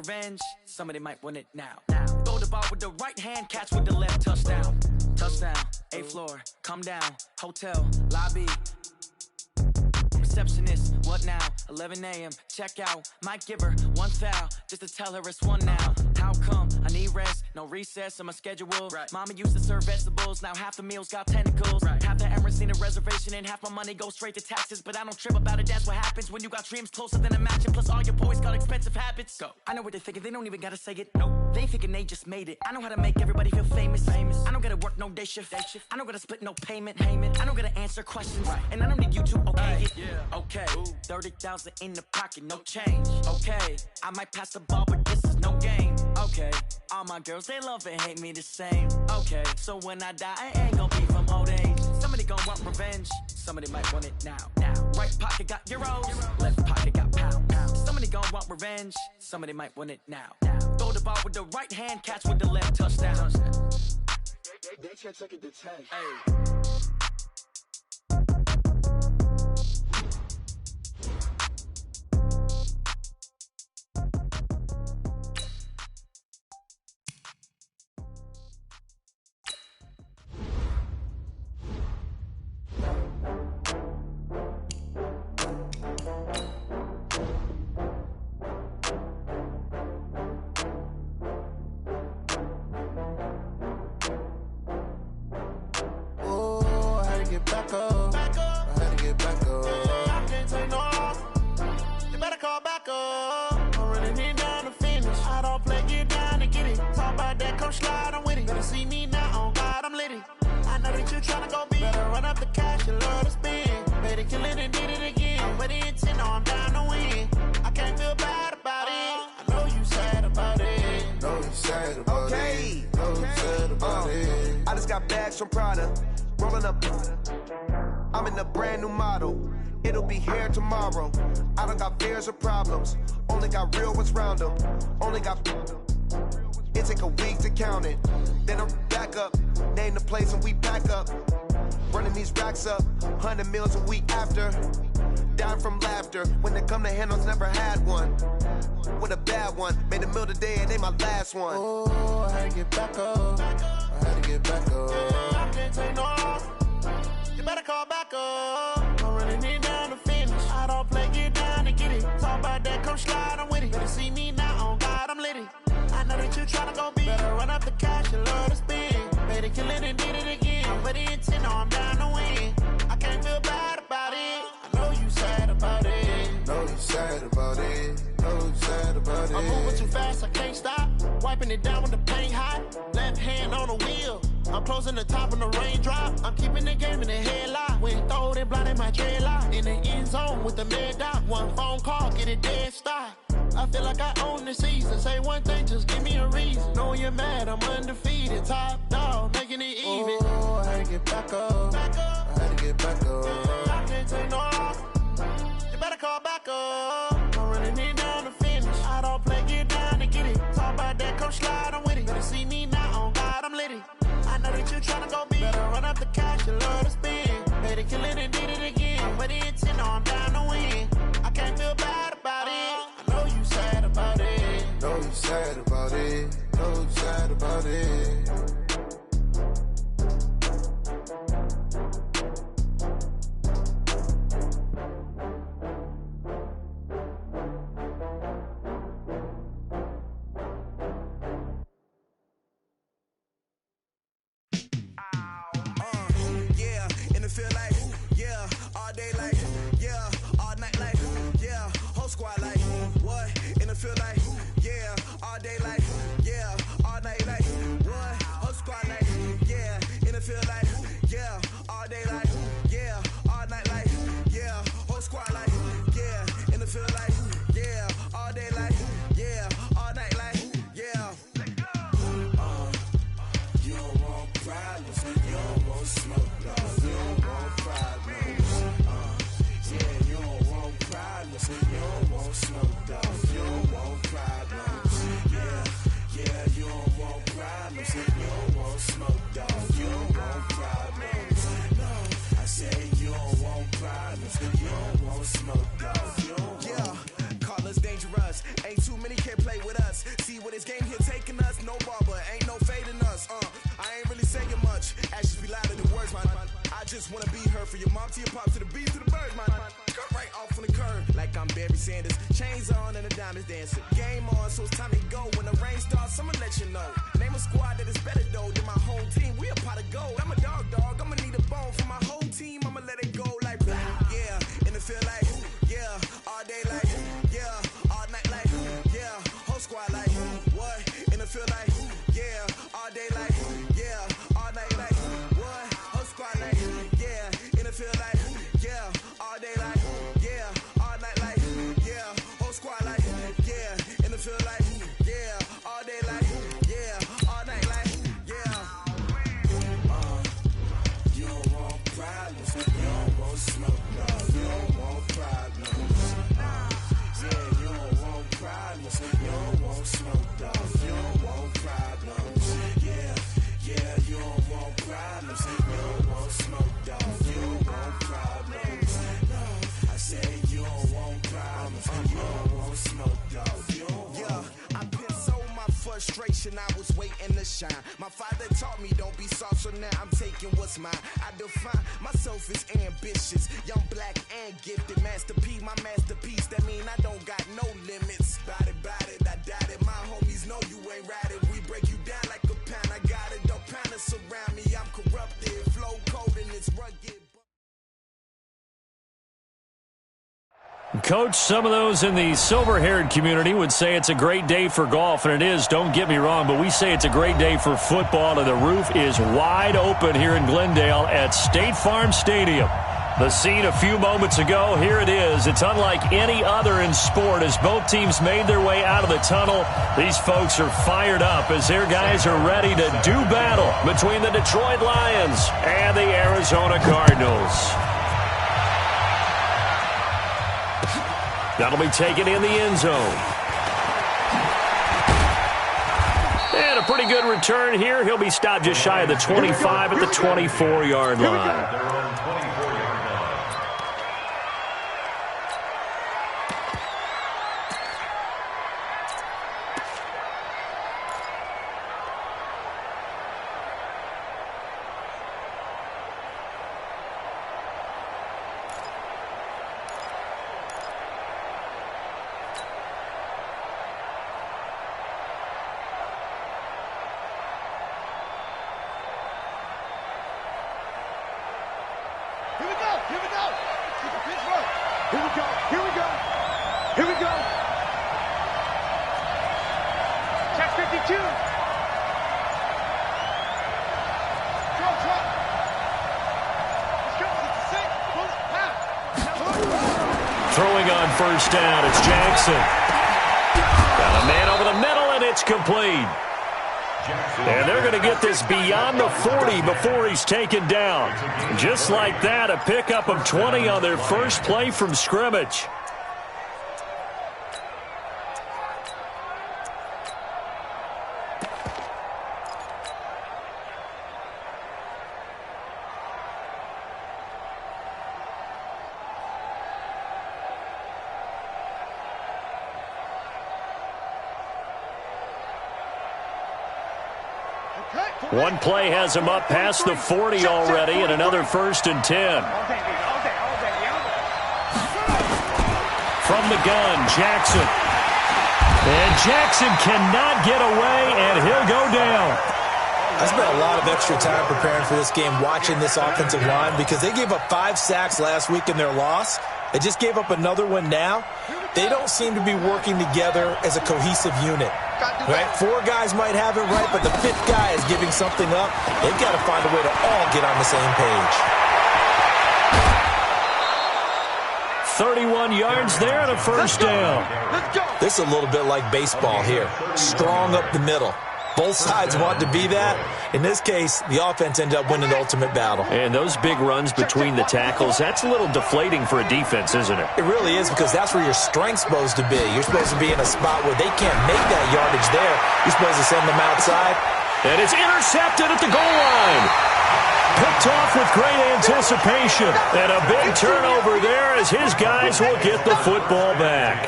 revenge, somebody might win it now. Throw the ball with the right hand, catch with the left, touchdown. Touchdown, 8th floor, come down, hotel, lobby. Receptionist, what now? 11 a.m., check out. Might give her one foul, just to tell her it's one now. How come? I need rest, no recess in my schedule. Right. Mama used to serve vegetables, now half the meals got tentacles. Right. Half the Emirates need a reservation and half my money goes straight to taxes. But I don't trip about it, that's what happens when you got dreams closer than a match. And plus all your boys got expensive habits. Go. I know what they're thinking, they don't even gotta say it. Nope. They ain't thinking they just made it. I know how to make everybody feel famous. I don't gotta work no day shift. I don't gotta split no payment. I don't gotta answer questions. Right. And I don't need you to okay it. Yeah. Okay. 30,000 in the pocket, no change. Okay. I might pass the ball, but this is no game. Okay. All my girls, they love and hate me the same. Okay. So when I die, I ain't gonna be from old age. Somebody gon' want revenge. Somebody might want it now. Right pocket got euros. Left pocket got pound. Somebody gon' want revenge. Somebody might want it now. Throw the ball with the right hand, catch with the left, touchdown. They can't take it to 10. Hey. From Prada, rolling up. I'm in a brand new model. It'll be here tomorrow. I don't got fears or problems. Only got real ones round them. Only got. It take a week to count it. Then I'm back up. Name the place and we pack up. Running these racks up. 100 meals a week after. Dying from laughter. When they come to handles, never had one. With a bad one. Made a meal today and they my last one. Oh, I had to get back up. I had to get back up. I can't take no loss. You better call back up. I'm running it down to finish. I don't play, get down and get it. Talk about that, come slide, I'm with it. Better see me now, on God, I'm litty. I know that you tryna go big. Better run up the cash, you love to spend. Better kill it and did it again. I'm with the intent, no, I'm down to win. I can't feel bad about it. I know you sad about it. Know you sad about it. Know you sad about it. I'm moving too fast, I can't stop. Wiping it down with the paint hot. Left hand on the wheel. I'm closing the top on the raindrop. I'm keeping the game in the headlock. When throwed and blinded my dreadlock. In the end zone with the mad dot. One phone call, get it dead stop. I feel like I own the season. Say one thing, just give me a reason. Knowing you're mad, I'm undefeated. Top dog, making it even. Oh, I had to get back up. I had to get back up. I can't take no loss. You better call back up. I'm running it down to finish. I don't play, get down and get it. Talk about that, come slide, I'm with it. Better see me now, on God, I'm litty. I know that you tryna go big. Better run up the cash, you love to spend. Better kill it and did it again. But the intent, no, I'm down to win. I can't feel bad about it. I know you sad about it. Know you sad about it. Know you sad about it. Feel like, yeah, all day like, yeah, all night like, yeah, whole squad like, what? And it feel like, yeah, all day like, yeah, all night like, what? Whole squad like, yeah, and it feel like, yeah, all day like, yeah, all night like, yeah, whole squad like, yeah, and it feel like, yeah, all day like, yeah, all night like, yeah. You don't want problems, you don't want smoke, you don't want problems. just wanna be her. For your mom to your pop to the beat to the birds, man. Cut right off on the curve, like I'm Barry Sanders. Chains on and the diamonds dancing. Game on, so it's time to go. When the rain starts, I'ma let you know. Name a squad that is better though than my whole team. We a pot of gold. I'm a dog. I'ma need a bone for my whole team. I'ma let it go like yeah. And it feel like yeah. All day like yeah. All night like yeah. Whole squad like what? And it feel like yeah. All day like yeah. All night like what? Whole squad like yeah. And it feel like yeah. All day like yeah. All night like yeah. Whole squad like yeah. And it feel like yeah. All day like yeah. All night like yeah. You don't want problems. You don't want smoke. No, you don't want problems. Yeah, you don't want problems. You don't want smoke. No, you don't want problems. Yeah, you don't want problems. You don't want smoke. No, you don't want problems. No, I said you don't want problems. You don't want smoke. No, you don't want. Yeah, I've been so my frustration. I was waiting to shine. My father taught me don't be soft, so now I'm taking what's mine. I define myself as ambitious, young, black, and gifted. Master P, my masterpiece. That mean I don't got no limits. Bout it, I doubt it. My homies know you ain't ratted. We break you down like a pound. I got it, don't pound us around me. I'm corrupted, flow cold and it's rugged. Coach, some of those in the silver-haired community would say it's a great day for golf, and it is, don't get me wrong, but we say it's a great day for football, and the roof is wide open here in Glendale at State Farm Stadium. The scene a few moments ago, here it is. It's unlike any other in sport as both teams made their way out of the tunnel. These folks are fired up as their guys are ready to do battle between the Detroit Lions and the Arizona Cardinals. That'll be taken in the end zone. And a pretty good return here. He'll be stopped just shy of the 25 at the 24-yard line. Throwing on first down, it's Jackson. Got a man over the middle, and it's complete. And they're going to get this beyond the 40 before he's taken down. Just like that, a pickup of 20 on their first play from scrimmage. One play has him up past the 40 already, and another 1st and 10. From the gun, Jackson. And Jackson cannot get away, and he'll go down. I spent a lot of extra time preparing for this game, watching this offensive line, because they gave up 5 sacks last week in their loss. They just gave up another one now. They don't seem to be working together as a cohesive unit. Right? 4 guys might have it right, but the 5th guy is giving something up. They've got to find a way to all get on the same page. 31 yards there and a first down. This is a little bit like baseball here. Strong up the middle. Both sides want to be that. In this case, the offense ended up winning the ultimate battle. And those big runs between the tackles, that's a little deflating for a defense, isn't it? It really is, because that's where your strength's supposed to be. You're supposed to be in a spot where they can't make that yardage there. You're supposed to send them outside. And it's intercepted at the goal line. Picked off with great anticipation. And a big turnover there as his guys will get the football back.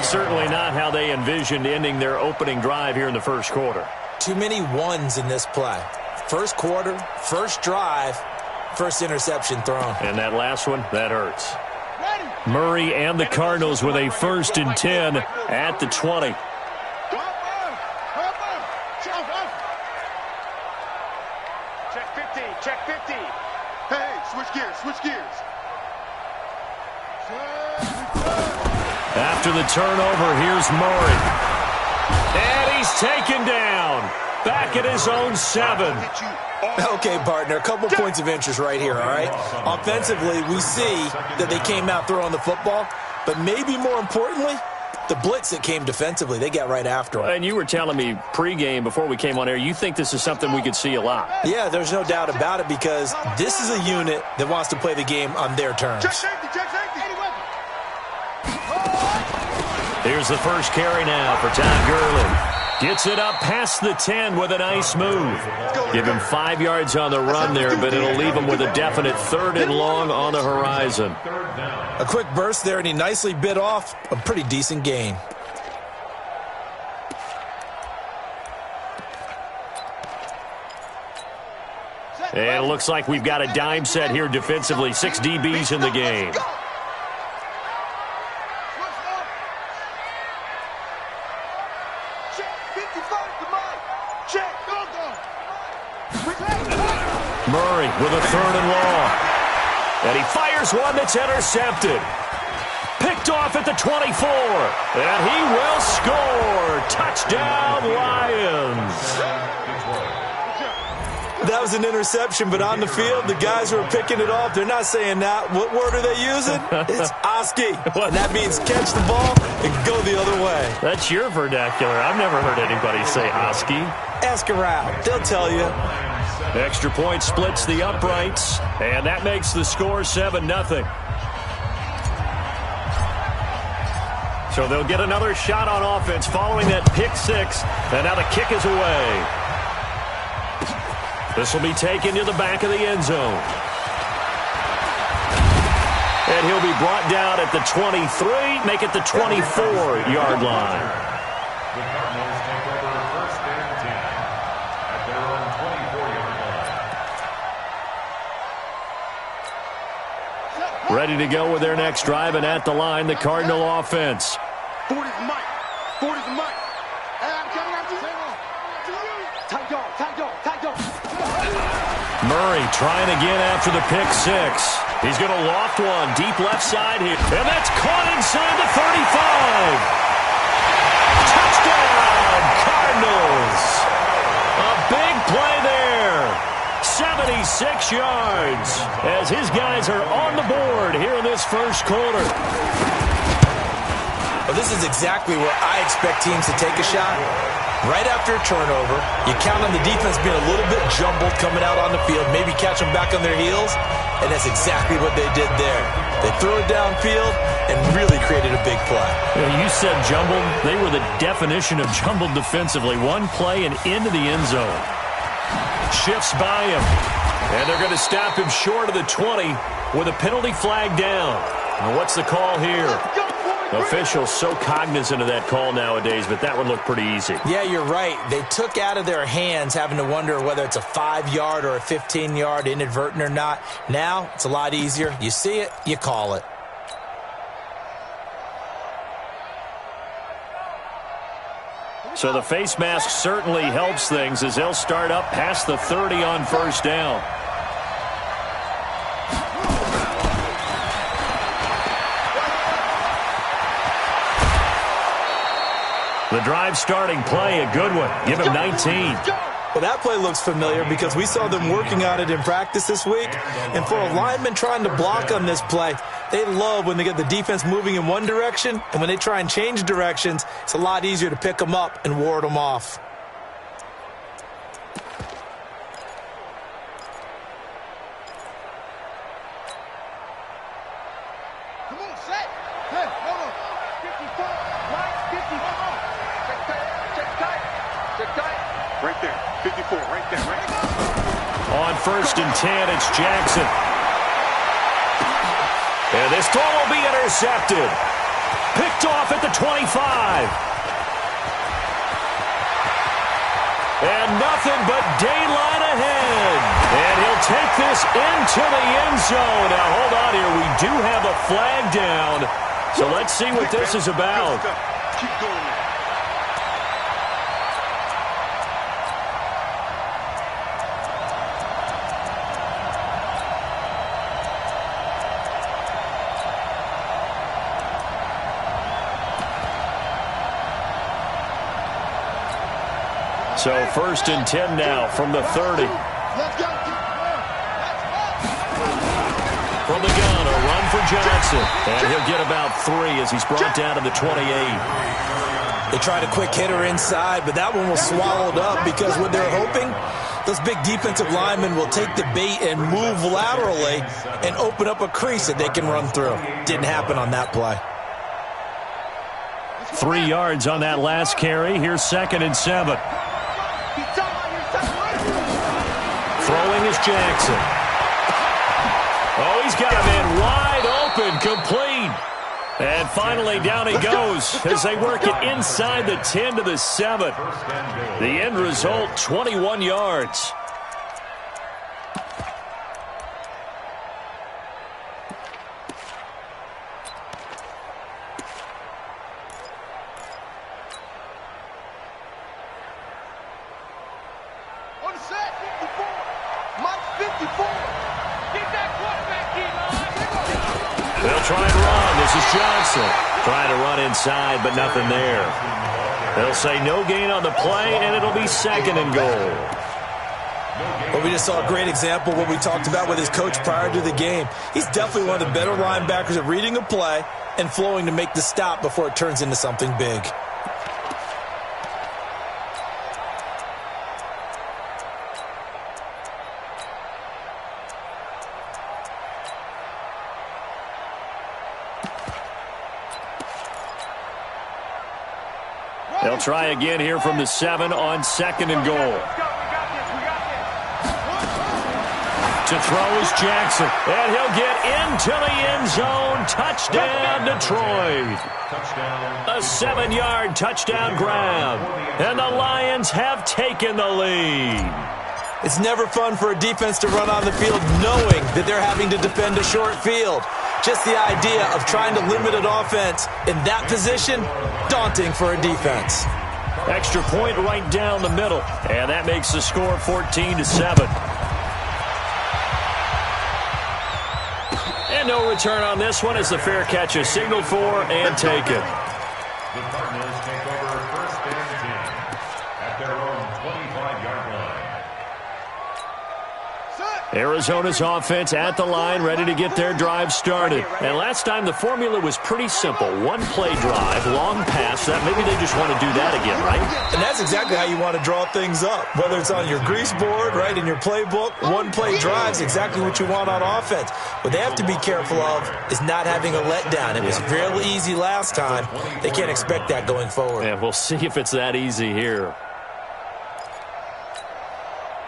Certainly not how they envisioned ending their opening drive here in the first quarter. Too many ones in this play. First quarter, first drive, first interception thrown. And that last one, that hurts. Murray and the Cardinals with a 1st and 10 at the 20. Check 50, check 50. Hey, switch gears, switch gears. After the turnover, here's Murray. And he's taken down. Back at his own 7. Okay, partner, a couple points of interest right here, all right? Offensively, we see that they came out throwing the football, but maybe more importantly, the blitz that came defensively, they got right after him. And you were telling me pregame before we came on air, you think this is something we could see a lot. Yeah, there's no doubt about it because this is a unit that wants to play the game on their terms. Check safety, check safety. Here's the first carry now for Todd Gurley. Gets it up past the 10 with a nice move. Give him 5 yards on the run there, but it'll leave him with a definite 3rd and long on the horizon. A quick burst there, and he nicely bit off a pretty decent gain. And it looks like we've got a dime set here defensively. 6 DBs in the game. Murray with a 3rd and long. And he fires one that's intercepted. Picked off at the 24. And he will score. Touchdown, Lions. That was an interception, but on the field, the guys who are picking it off, they're not saying that. What word are they using? It's Oski. And that means catch the ball and go the other way. That's your vernacular. I've never heard anybody say Oski. Ask around. They'll tell you. Extra point splits the uprights, and that makes the score 7-0. So they'll get another shot on offense following that pick 6, and now the kick is away. This will be taken to the back of the end zone. And he'll be brought down at the 23, make it the 24-yard line. The Cardinals take over 1st and 10 at their own 24-yard line. Ready to go with their next drive, and at the line, the Cardinal offense. 40's the mic. 40's the mic. Hey, I'm coming after you. Tight dog, tight dog, tight dog. Murray trying again after the pick 6. He's going to loft one deep left side here. And that's caught inside the 35. Touchdown, Cardinals. A big play there. 76 yards as his guys are on the board here in this first quarter. Well, this is exactly where I expect teams to take a shot. Right after a turnover, you count on the defense being a little bit jumbled coming out on the field, maybe catch them back on their heels, and that's exactly what they did there. They threw it downfield and really created a big play. You said jumbled. They were the definition of jumbled defensively. One play and into the end zone. Shifts by him, and they're going to stop him short of the 20 with a penalty flag down. Now what's the call here? Officials so cognizant of that call nowadays, but that would look pretty easy. Yeah, you're right. They took out of their hands having to wonder whether it's a 5-yard or a 15-yard inadvertent or not. Now, it's a lot easier. You see it, you call it. So the face mask certainly helps things as they'll start up past the 30 on 1st down. The drive starting play, a good one. Give him 19. Well, that play looks familiar because we saw them working on it in practice this week. And for a lineman trying to block on this play, they love when they get the defense moving in one direction. And when they try and change directions, it's a lot easier to pick them up and ward them off. Come on, set. Hey, hold on. 54, right, 54. Check tight. Check tight. Right there. 54, right there, right there. On 1st and 10, it's Jackson. And this throw will be intercepted. Picked off at the 25. And nothing but daylight ahead. And he'll will take this into the end zone. Now, hold on here. We do have a flag down. So let's see what this is about. Keep doing that. So 1st and 10 now from the 30. From the gun, a run for Johnson. And he'll get about 3 as he's brought down to the 28. They tried a quick hitter inside, but that one was swallowed up because what they're hoping, those big defensive linemen will take the bait and move laterally and open up a crease that they can run through. Didn't happen on that play. 3 yards on that last carry. Here's 2nd and 7. Throwing is Jackson. Oh, he's got him in wide open, complete. And finally down he goes as they work it inside the 10 to the 7. The end result, 21 yards. They'll try and run. This is Johnson. Trying to run inside, but nothing there. They'll say no gain on the play, and it'll be 2nd and goal. Well, we just saw a great example of what we talked about with his coach prior to the game. He's definitely one of the better linebackers at reading a play and flowing to make the stop before it turns into something big. They'll try again here from the 7 on 2nd and goal. To throw is Jackson, and he'll get into the end zone. Touchdown, Detroit. A 7-yard touchdown grab, and the Lions have taken the lead. It's never fun for a defense to run on the field knowing that they're having to defend a short field. Just the idea of trying to limit an offense in that position, daunting for a defense. Extra point right down the middle, and that makes the score 14-7. And no return on this one as the fair catch is signaled for and taken. The Cardinals take over 1st and 10 at their own 25-yard line. Arizona's offense at the line, ready to get their drive started. And last time the formula was pretty simple. One-play drive, long pass. That maybe they just want to do that again, right? And that's exactly how you want to draw things up. Whether it's on your grease board, right, in your playbook, one-play drive is exactly what you want on offense. What they have to be careful of is not having a letdown. It was fairly easy last time. They can't expect that going forward. Yeah, we'll see if it's that easy here.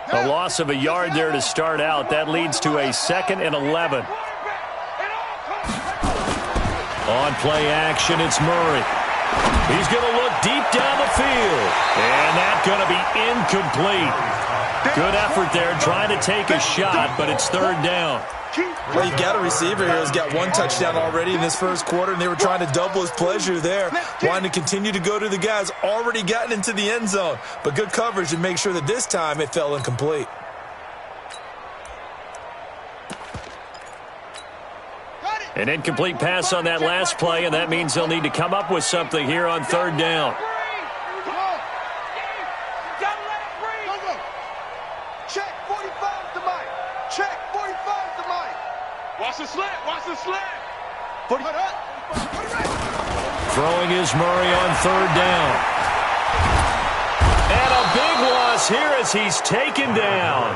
A loss of a yard there to start out. That leads to a 2nd and 11. On play action, it's Murray. He's going to look deep down the field. And that's going to be incomplete. Good effort there trying to take a shot, but it's 3rd down. Well, you've got a receiver here who's got 1 touchdown already in this first quarter, and they were trying to double his pleasure there, wanting to continue to go to the guys already gotten into the end zone. But good coverage to make sure that this time it fell incomplete. An incomplete pass on that last play, and that means they'll need to come up with something here on 3rd down. Watch the slant. Watch the slant. Throwing is Murray on 3rd down. And a big loss here as he's taken down.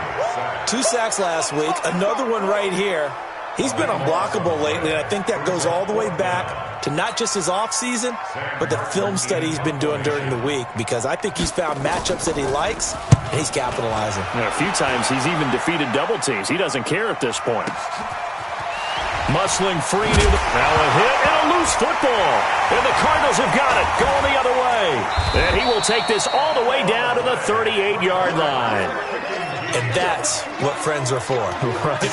2 sacks last week, another one right here. He's been unblockable lately, and I think that goes all the way back to not just his offseason, but the film study he's been doing during the week, because I think he's found matchups that he likes, and he's capitalizing. And a few times he's even defeated double teams. He doesn't care at this point. Muscling free to the... Now a hit and a loose football. And the Cardinals have got it. Going the other way. And he will take this all the way down to the 38-yard line. And that's what friends are for. Right.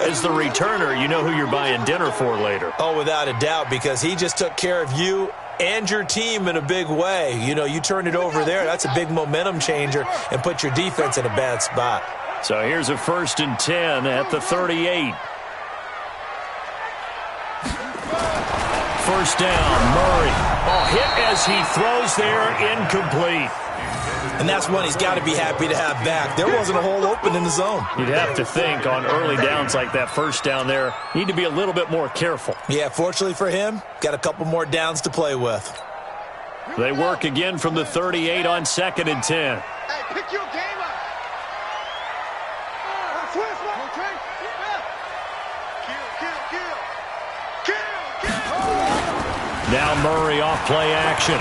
As the returner, you know who you're buying dinner for later. Oh, without a doubt, because he just took care of you and your team in a big way. You know, you turn it over there, that's a big momentum changer and put your defense in a bad spot. So here's a 1st and 10 at the 38. First down, Murray. Oh, hit as he throws there, incomplete. And that's one he's got to be happy to have back. There wasn't a hole open in the zone. You'd have to think on early downs like that first down there, need to be a little bit more careful. Yeah, fortunately for him, got a couple more downs to play with. They work again from the 38 on 2nd and 10. Hey, pick your game up. Twist, man. Kill. Now Murray off play action.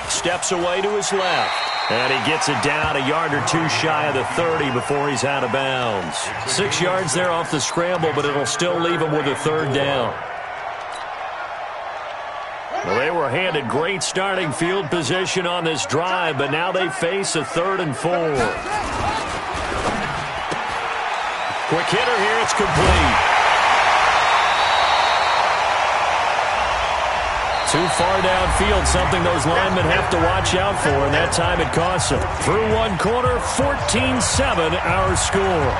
Steps away to his left. And he gets it down a yard or two shy of the 30 before he's out of bounds. 6 yards there off the scramble, but it'll still leave him with a 3rd down. Well, they were handed great starting field position on this drive, but now they face a 3rd and 4. Quick hitter here, it's complete. Too far downfield, something those linemen have to watch out for, and that time it costs them. Through one quarter, 14-7 our score.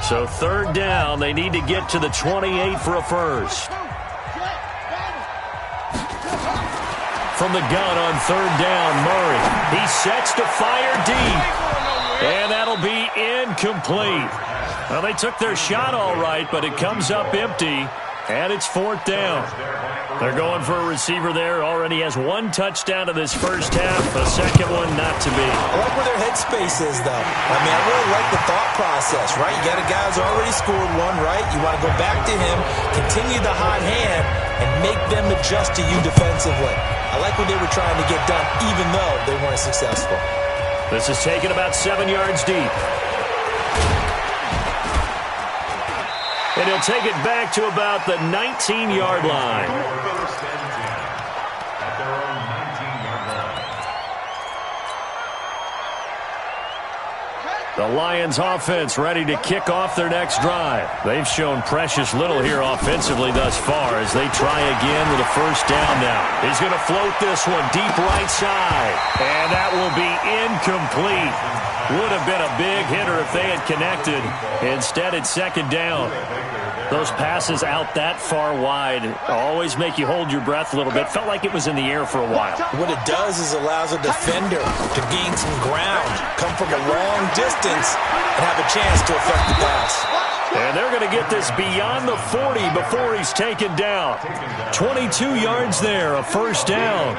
So 3rd down, they need to get to the 28 for a first. From the gun on 3rd down, Murray. He sets to fire deep. And that'll be incomplete. Well, they took their shot all right, but it comes up empty. And it's 4th down. They're going for a receiver there. Already has 1 touchdown in this first half. A second one not to be. I like where their headspace is, though. I mean, I really like the thought process, right? You got a guy who's already scored one, right? You want to go back to him, continue the hot hand, and make them adjust to you defensively. I like what they were trying to get done, even though they weren't successful. This is taken about 7 yards deep. And he'll take it back to about the 19-yard line. At their own 19-yard line. The Lions offense ready to kick off their next drive. They've shown precious little here offensively thus far as they try again with a first down now. He's going to float this one deep right side. And that will be incomplete. Would have been a big hitter if they had connected. Instead, it's 2nd down. Those passes out that far wide always make you hold your breath a little bit. Felt like it was in the air for a while. What it does is allows a defender to gain some ground, come from a long distance, and have a chance to affect the pass. And they're going to get this beyond the 40 before he's taken down. 22 yards there, a first down.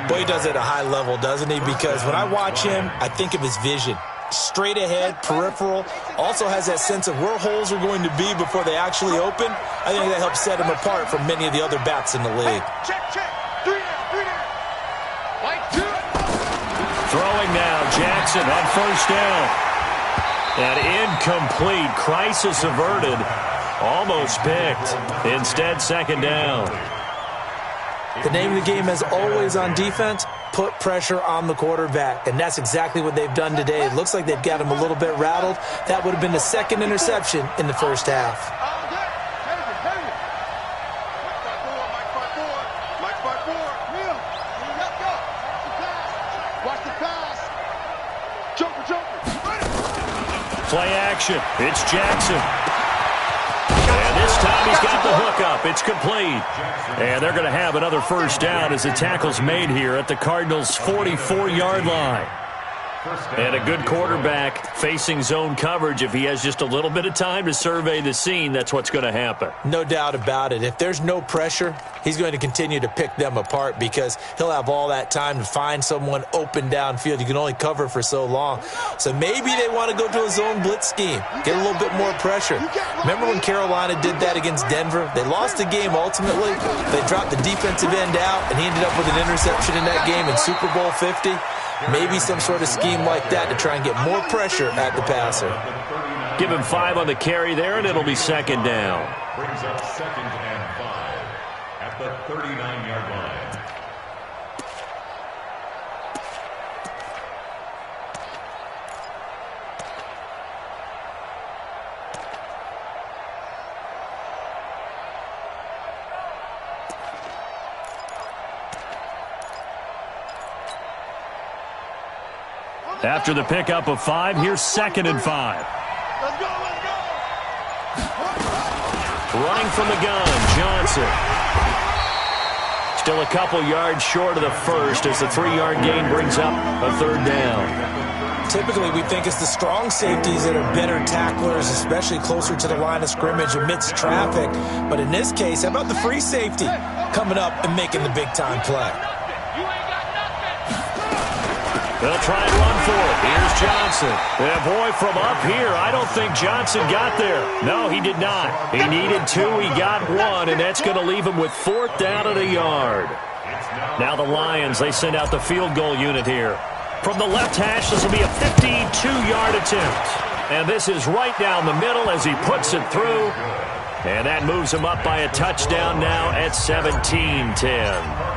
Boy, he does it at a high level, doesn't he? Because when I watch him, I think of his vision. Straight ahead, peripheral, also has that sense of where holes are going to be before they actually open. I think that helps set him apart from many of the other backs in the league. Check. 3 down. White 2. Throwing now, Jackson on first down. And incomplete, crisis averted, almost picked. Instead, 2nd down. The name of the game, as always on defense, put pressure on the quarterback, and that's exactly what they've done today. It looks like they've got him a little bit rattled. That would have been the 2nd interception in the first half. Watch the pass. Jumper. Play action. It's Jackson. And this time he's got the hook up. It's complete. And they're going to have another first down as the tackle's made here at the Cardinals' 44-yard line. And a good quarterback facing zone coverage, if he has just a little bit of time to survey the scene, that's what's going to happen. No doubt about it. If there's no pressure, he's going to continue to pick them apart because he'll have all that time to find someone open downfield. You can only cover for so long. So maybe they want to go to a zone blitz scheme, get a little bit more pressure. Remember when Carolina did that against Denver? They lost the game ultimately. They dropped the defensive end out, and he ended up with an interception in that game in Super Bowl 50. Maybe some sort of scheme like that to try and get more pressure at the passer. Give him 5 on the carry there, and it'll be second down. Brings up 2nd and 5 at the 39-yard line. After the pickup of 5, here's 2nd and 5. Let's go, let's go. Running from the gun, Johnson. Still a couple yards short of the first as the 3-yard gain brings up a 3rd down. Typically, we think it's the strong safeties that are better tacklers, especially closer to the line of scrimmage amidst traffic. But in this case, how about the free safety coming up and making the big-time play? They'll try and run for it. Here's Johnson. And boy, from up here, I don't think Johnson got there. No, he did not. He needed 2. He got 1, and that's going to leave him with 4th down at a yard. Now the Lions, they send out the field goal unit here. From the left hash, this will be a 52-yard attempt. And this is right down the middle as he puts it through. And that moves him up by a touchdown now at 17-10.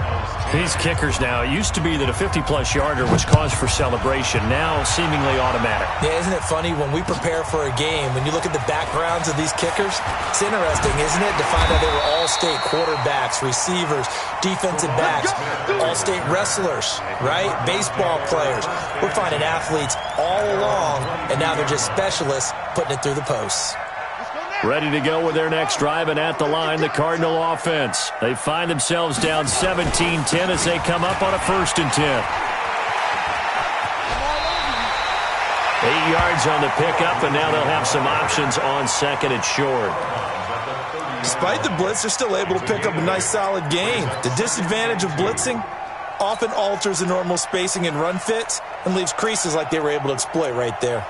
These kickers now, it used to be that a 50-plus yarder was cause for celebration. Now seemingly automatic. Yeah, isn't it funny when we prepare for a game, when you look at the backgrounds of these kickers, it's interesting, isn't it, to find out they were all-state quarterbacks, receivers, defensive backs, all-state wrestlers, right? Baseball players. We're finding athletes all along, and now they're just specialists putting it through the posts. Ready to go with their next drive, and at the line, the Cardinal offense. They find themselves down 17-10 as they come up on a 1st and 10. 8 yards on the pickup, and now they'll have some options on 2nd and short. Despite the blitz, they're still able to pick up a nice, solid gain. The disadvantage of blitzing often alters the normal spacing and run fits and leaves creases like they were able to exploit right there.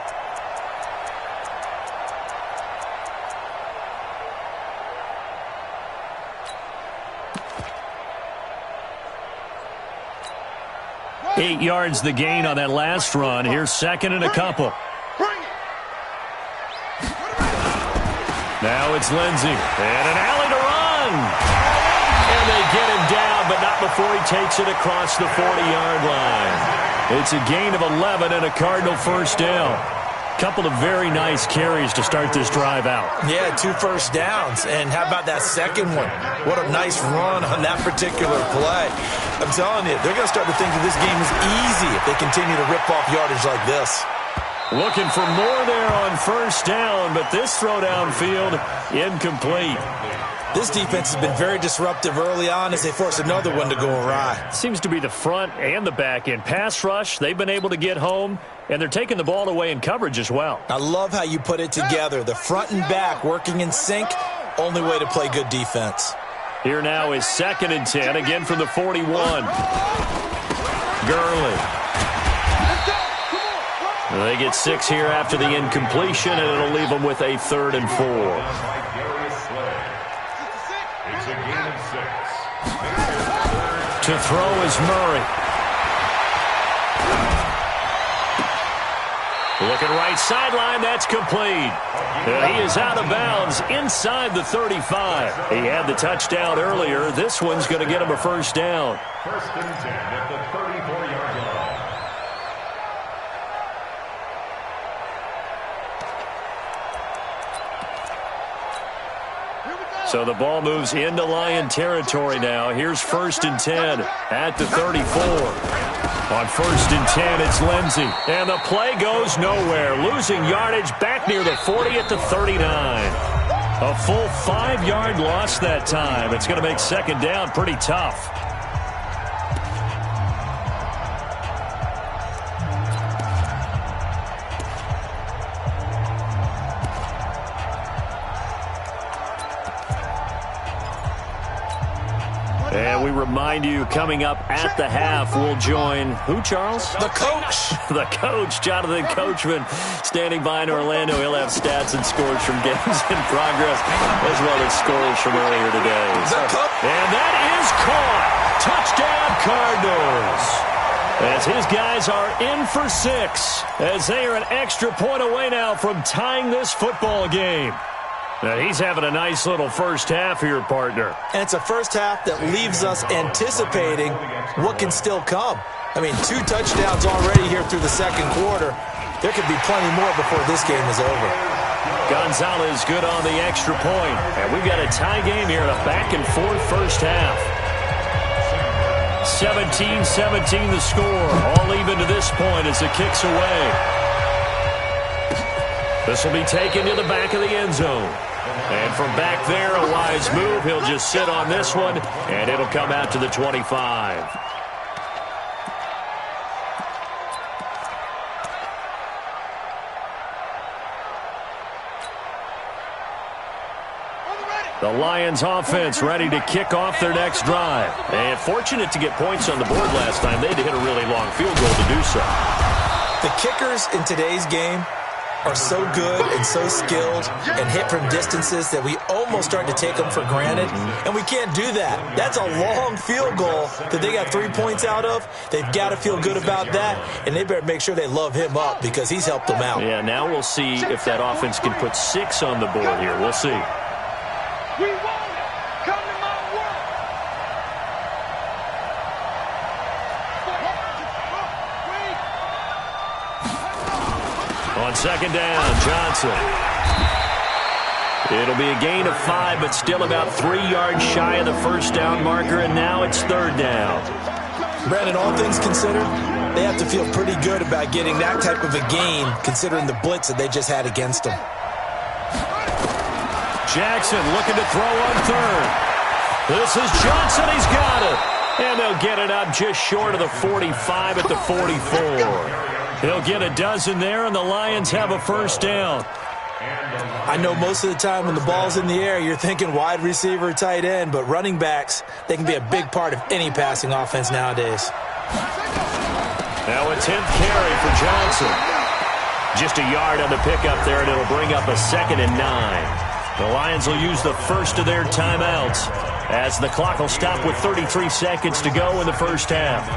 Eight yards the gain on that last run. Here's 2nd and a couple. Now it's Lindsey. And an alley to run. And they get him down, but not before he takes it across the 40-yard line. It's a gain of 11 and a Cardinal 1st down. Couple of very nice carries to start this drive out. Yeah, 2 first downs. And how about that second one? What a nice run on that particular play. I'm telling you, they're going to start to think that this game is easy if they continue to rip off yardage like this. Looking for more there on 1st down, but this throw downfield, incomplete. This defense has been very disruptive early on as they force another one to go awry. Seems to be the front and the back end. Pass rush, they've been able to get home, and they're taking the ball away in coverage as well. I love how you put it together. The front and back working in sync, only way to play good defense. Here now is 2nd and 10, again from the 41. Gurley. They get 6 here after the incompletion, and it'll leave them with a 3rd and 4. It's a gain of 6. To throw is Murray. Looking right sideline, that's complete. He is out of bounds inside the 35. He had the touchdown earlier. This one's going to get him a 1st down. 1st and 10 at the 34-yard line. So the ball moves into Lion territory now. Here's 1st and 10 at the 34. On 1st and 10, it's Lindsey. And the play goes nowhere. Losing yardage back near the 40 at the 39. A full 5-yard loss that time. It's going to make 2nd down pretty tough. And we remind you, coming up at the half, we'll join who, Charles? The coach. The coach, Jonathan Coachman, standing by in Orlando. He'll have stats and scores from games in progress, as well as scores from earlier today. And that is caught. Touchdown, Cardinals. As his guys are in for 6, as they are an extra point away now from tying this football game. Now, he's having a nice little first half here, partner. And it's a first half that leaves us anticipating what can still come. I mean, 2 touchdowns already here through the second quarter. There could be plenty more before this game is over. Gonzalez good on the extra point. And we've got a tie game here in a back-and-forth first half. 17-17 the score. All even to this point as it kicks away. This will be taken to the back of the end zone. And from back there, a wise move. He'll just sit on this one, and it'll come out to the 25. The Lions offense ready to kick off their next drive. And fortunate to get points on the board last time. They had to hit a really long field goal to do so. The kickers in today's game are so good and so skilled and hit from distances that we almost start to take them for granted. And we can't do that. That's a long field goal that they got 3 points out of. They've got to feel good about that, and they better make sure they love him up because he's helped them out. Yeah, now we'll see if that offense can put 6 on the board here. We'll see. We want it. Come to my work. On second down, Johnson. It'll be a gain of 5, but still about 3 yards shy of the first down marker, and now it's third down. Brandon, all things considered, they have to feel pretty good about getting that type of a gain considering the blitz that they just had against them. Jackson looking to throw on third. This is Johnson. He's got it. And they'll get it up just short of the 45 at the 44. He'll get a dozen there, and the Lions have a first down. I know most of the time when the ball's in the air, you're thinking wide receiver, tight end, but running backs, they can be a big part of any passing offense nowadays. Now a 10th carry for Johnson. Just a yard on the pickup there, and it'll bring up a 2nd and 9. The Lions will use the first of their timeouts as the clock will stop with 33 seconds to go in the first half.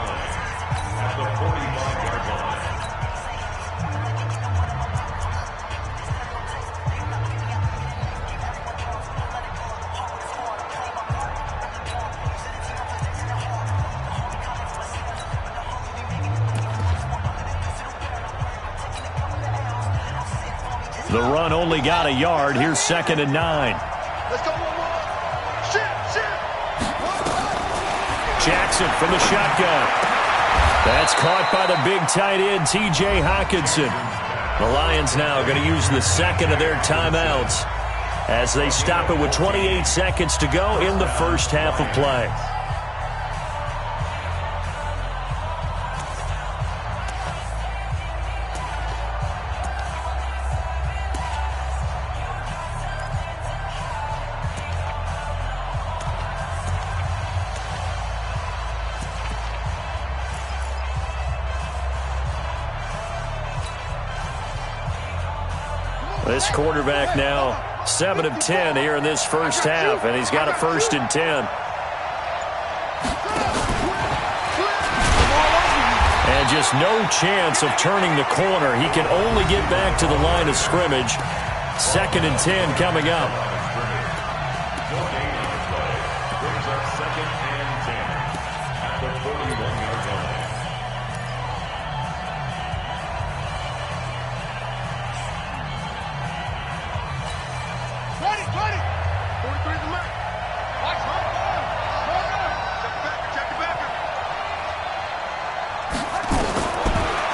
The run only got a yard. Here's 2nd and 9. Let's go one more. Shit. Jackson from the shotgun. That's caught by the big tight end, T.J. Hockenson. The Lions now going to use the 2nd of their timeouts as they stop it with 28 seconds to go in the first half of play. This quarterback now 7 of 10 here in this first half, and he's got a 1st and 10. And just no chance of turning the corner. He can only get back to the line of scrimmage. 2nd and 10 coming up.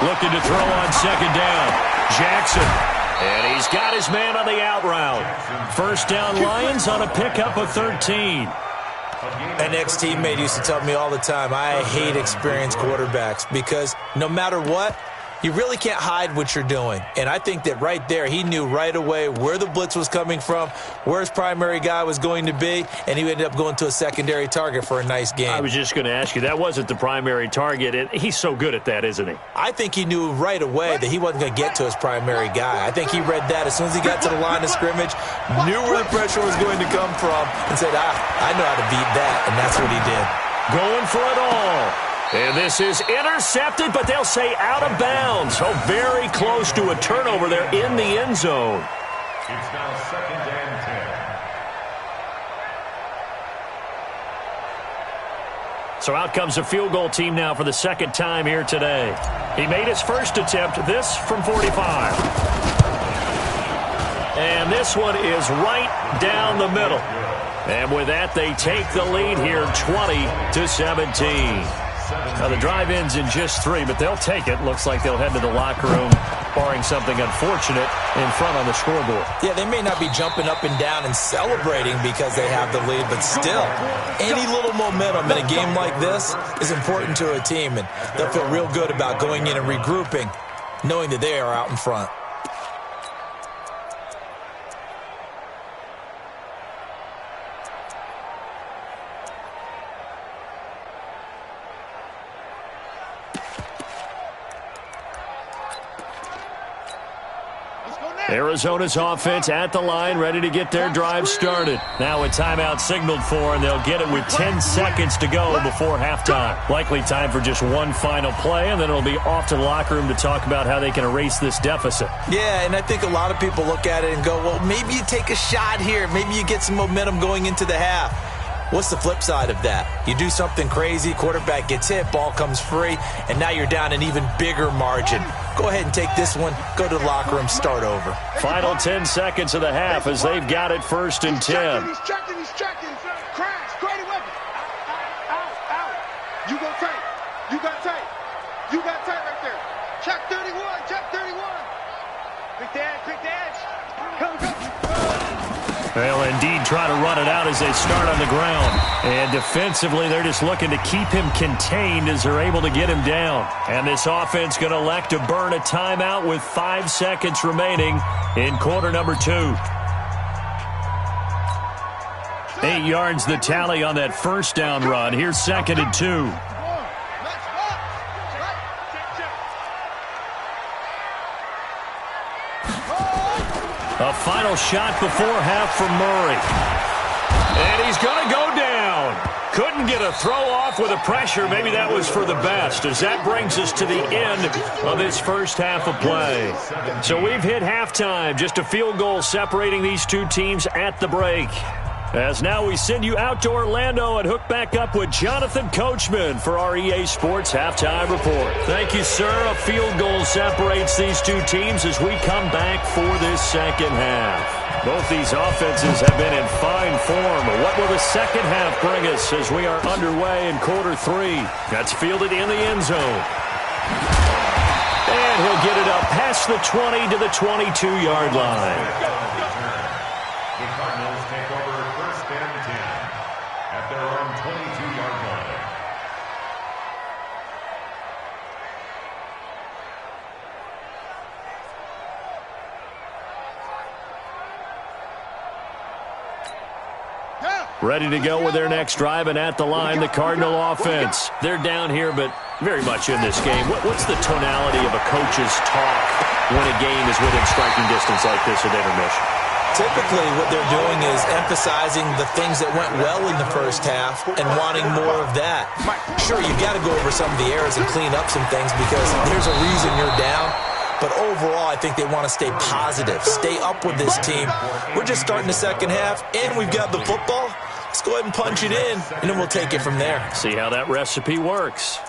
Looking to throw on second down. Jackson. And he's got his man on the out route. First down Lions on a pickup of 13. An ex-teammate used to tell me all the time, I hate experienced quarterbacks because no matter what, You really can't hide what you're doing. And I think that right there, he knew right away where the blitz was coming from, where his primary guy was going to be, and he ended up going to a secondary target for a nice game. I was just going to ask you, that wasn't the primary target. And he's so good at that, isn't he? I think he knew right away that he wasn't going to get to his primary guy. I think he read that as soon as he got to the line of scrimmage, knew where the pressure was going to come from, and said, I know how to beat that, and that's what he did. Going for it all. And this is intercepted, but they'll say out of bounds. So very close to a turnover there in the end zone. It's now 2nd and 10. So out comes the field goal team now for the second time here today. He made his first attempt, this from 45. And this one is right down the middle. And with that, they take the lead here 20-17. Now, the drive ends in just 3, but they'll take it. Looks like they'll head to the locker room, barring something unfortunate in front on the scoreboard. Yeah, they may not be jumping up and down and celebrating because they have the lead, but still, any little momentum in a game like this is important to a team, and they'll feel real good about going in and regrouping, knowing that they are out in front. Arizona's offense at the line, ready to get their drive started. Now a timeout signaled for, and they'll get it with 10 seconds to go before halftime. Likely time for just one final play, and then it'll be off to the locker room to talk about how they can erase this deficit. Yeah, and I think a lot of people look at it and go, well, maybe you take a shot here. Maybe you get some momentum going into the half. What's the flip side of that? You do something crazy, quarterback gets hit, ball comes free, and now you're down an even bigger margin. Go ahead and take this one, go to the locker room, start over. Final 10 seconds of the half as they've got it 1st and 10. He's checking. Crash, great weapon. Out. You go tight. You got tight right there. Check 31. Quick dash. Come. They'll indeed try to run it out as they start on the ground. And defensively, they're just looking to keep him contained as they're able to get him down. And this offense going to elect to burn a timeout with 5 seconds remaining in quarter number 2. 8 yards the tally on that first down run. Here's 2nd and 2. A final shot before half from Murray. And he's going to go down. Couldn't get a throw off with the pressure. Maybe that was for the best, as that brings us to the end of this first half of play. So we've hit halftime. Just a field goal separating these two teams at the break. As now we send you out to Orlando and hook back up with Jonathan Coachman for our EA Sports Halftime Report. Thank you, sir. A field goal separates these two teams as we come back for this second half. Both these offenses have been in fine form. What will the second half bring us as we are underway in quarter 3? That's fielded in the end zone. And he'll get it up past the 20 to the 22-yard line. Ready to go with their next drive, and at the line, the Cardinal offense. They're down here, but very much in this game. What's the tonality of a coach's talk when a game is within striking distance like this at intermission? Typically, what they're doing is emphasizing the things that went well in the first half and wanting more of that. Sure, you've got to go over some of the errors and clean up some things because there's a reason you're down. But overall, I think they want to stay positive, stay up with this team. We're just starting the second half, and we've got the football. Let's go ahead and punch it in, and then we'll take it from there. See how that recipe works.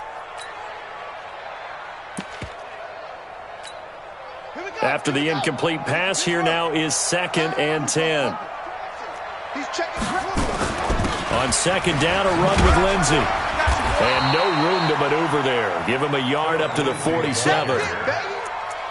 After the incomplete pass, here now is 2nd and 10. On 2nd down, a run with Lindsey. And no room to maneuver there. Give him a yard up to the 47.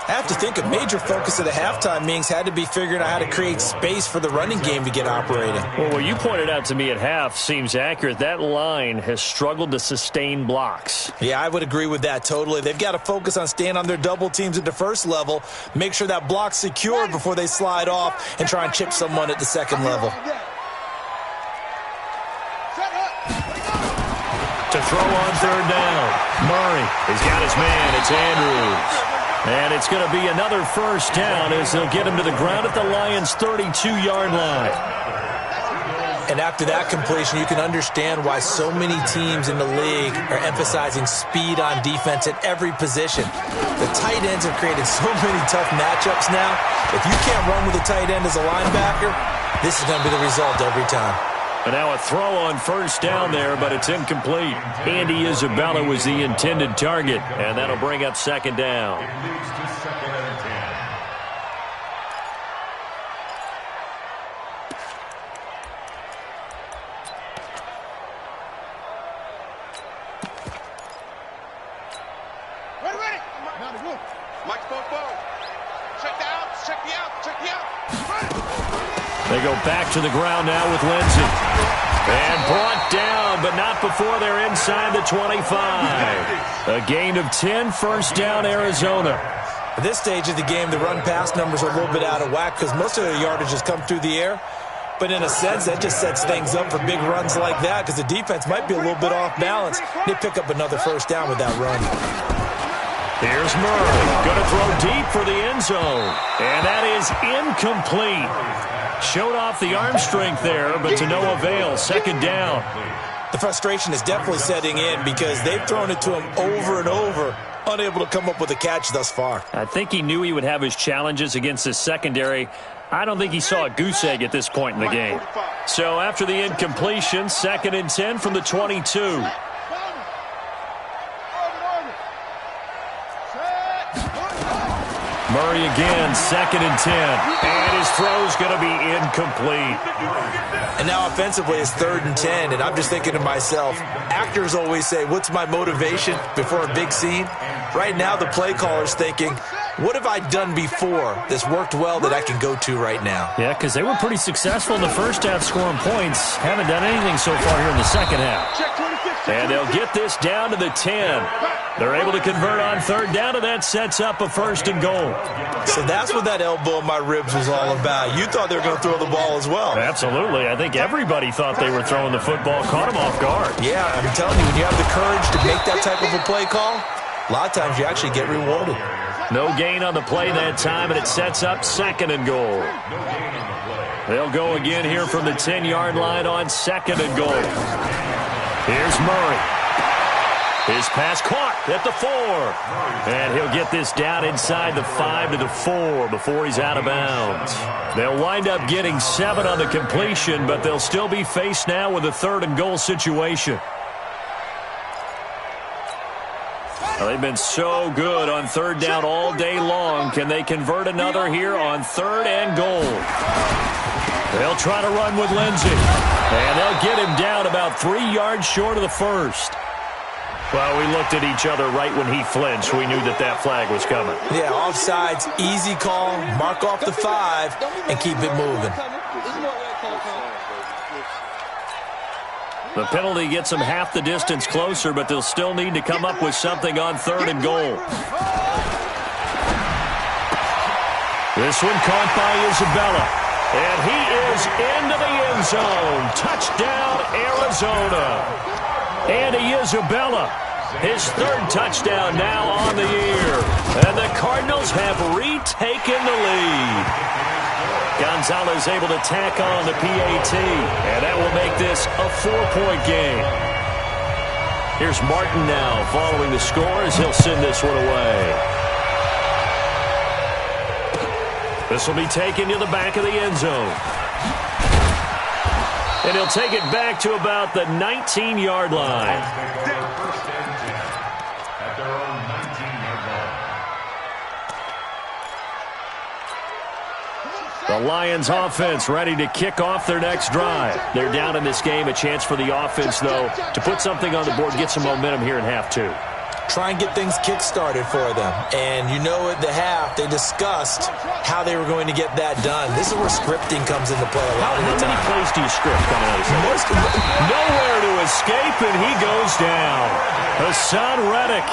I have to think a major focus of the halftime meetings had to be figuring out how to create space for the running game to get operating. Well, what you pointed out to me at half seems accurate. That line has struggled to sustain blocks. Yeah, I would agree with that totally. They've got to focus on staying on their double teams at the first level, make sure that block's secure before they slide off and try and chip someone at the second level. To throw on third down. Murray has got his man. It's Andrews. And it's going to be another first down as they'll get him to the ground at the Lions' 32-yard line. And after that completion, you can understand why so many teams in the league are emphasizing speed on defense at every position. The tight ends have created so many tough matchups now. If you can't run with a tight end as a linebacker, this is going to be the result every time. And now a throw on first down there, but it's incomplete. Andy Isabella was the intended target, and that'll bring up second down. It moves to 2nd and 10. Ready. Mike's forward. Check the out. Check the out. Check the out. They go back to the ground now with Lindsey. And brought down, but not before they're inside the 25. A gain of 10, first down, Arizona. At this stage of the game, the run-pass numbers are a little bit out of whack because most of the yardage has come through the air. But in a sense, that just sets things up for big runs like that because the defense might be a little bit off balance. They pick up another first down with that run. Here's Murray. Going to throw deep for the end zone. And that is incomplete. Showed off the arm strength there, but to no avail. Second down. The frustration is definitely setting in because they've thrown it to him over and over, unable to come up with a catch thus far. I think he knew he would have his challenges against his secondary. I don't think he saw a goose egg at this point in the game. So after the incompletion, 2nd and 10 from the 22. Murray again, 2nd and 10. And his throw's going to be incomplete. And now offensively it's 3rd and 10. And I'm just thinking to myself, actors always say, what's my motivation before a big scene? Right now the play caller's thinking, what have I done before that's worked well that I can go to right now? Yeah, because they were pretty successful in the first half scoring points. Haven't done anything so far here in the second half. And they'll get this down to the 10. They're able to convert on third down, and that sets up a 1st and goal. So that's what that elbow in my ribs was all about. You thought they were going to throw the ball as well. Absolutely. I think everybody thought they were throwing the football, caught them off guard. Yeah, I'm telling you, when you have the courage to make that type of a play call, a lot of times you actually get rewarded. No gain on the play that time, and it sets up 2nd and goal. They'll go again here from the 10-yard line on 2nd and goal. Here's Murray. His pass caught at the 4. And he'll get this down inside the 5 to the 4 before he's out of bounds. They'll wind up getting 7 on the completion, but they'll still be faced now with a 3rd and goal situation. Well, they've been so good on third down all day long. Can they convert another here on 3rd and goal? They'll try to run with Lindsey. And they'll get him down about 3 yards short of the 1st. Well, we looked at each other right when he flinched. We knew that that flag was coming. Yeah, offsides, easy call, mark off the 5, and keep it moving. The penalty gets them half the distance closer, but they'll still need to come up with something on 3rd and goal. This one caught by Isabella. And he is into the end zone. Touchdown, Arizona. Andy Isabella, his 3rd touchdown now on the year. And the Cardinals have retaken the lead. Gonzalez able to tack on the PAT. And that will make this a 4-point game. Here's Martin now following the score as he'll send this one away. This will be taken to the back of the end zone. And he'll take it back to about the 19-yard line. At their own 19-yard line. The Lions offense ready to kick off their next drive. They're down in this game. A chance for the offense, though, to put something on the board, get some momentum here in half 2. try and get things kick-started for them. And you know at the half, they discussed how they were going to get that done. This is where scripting comes into play a lot of the time. How many plays do you script coming out of this? Nowhere to escape, and he goes down. Hassan Reddick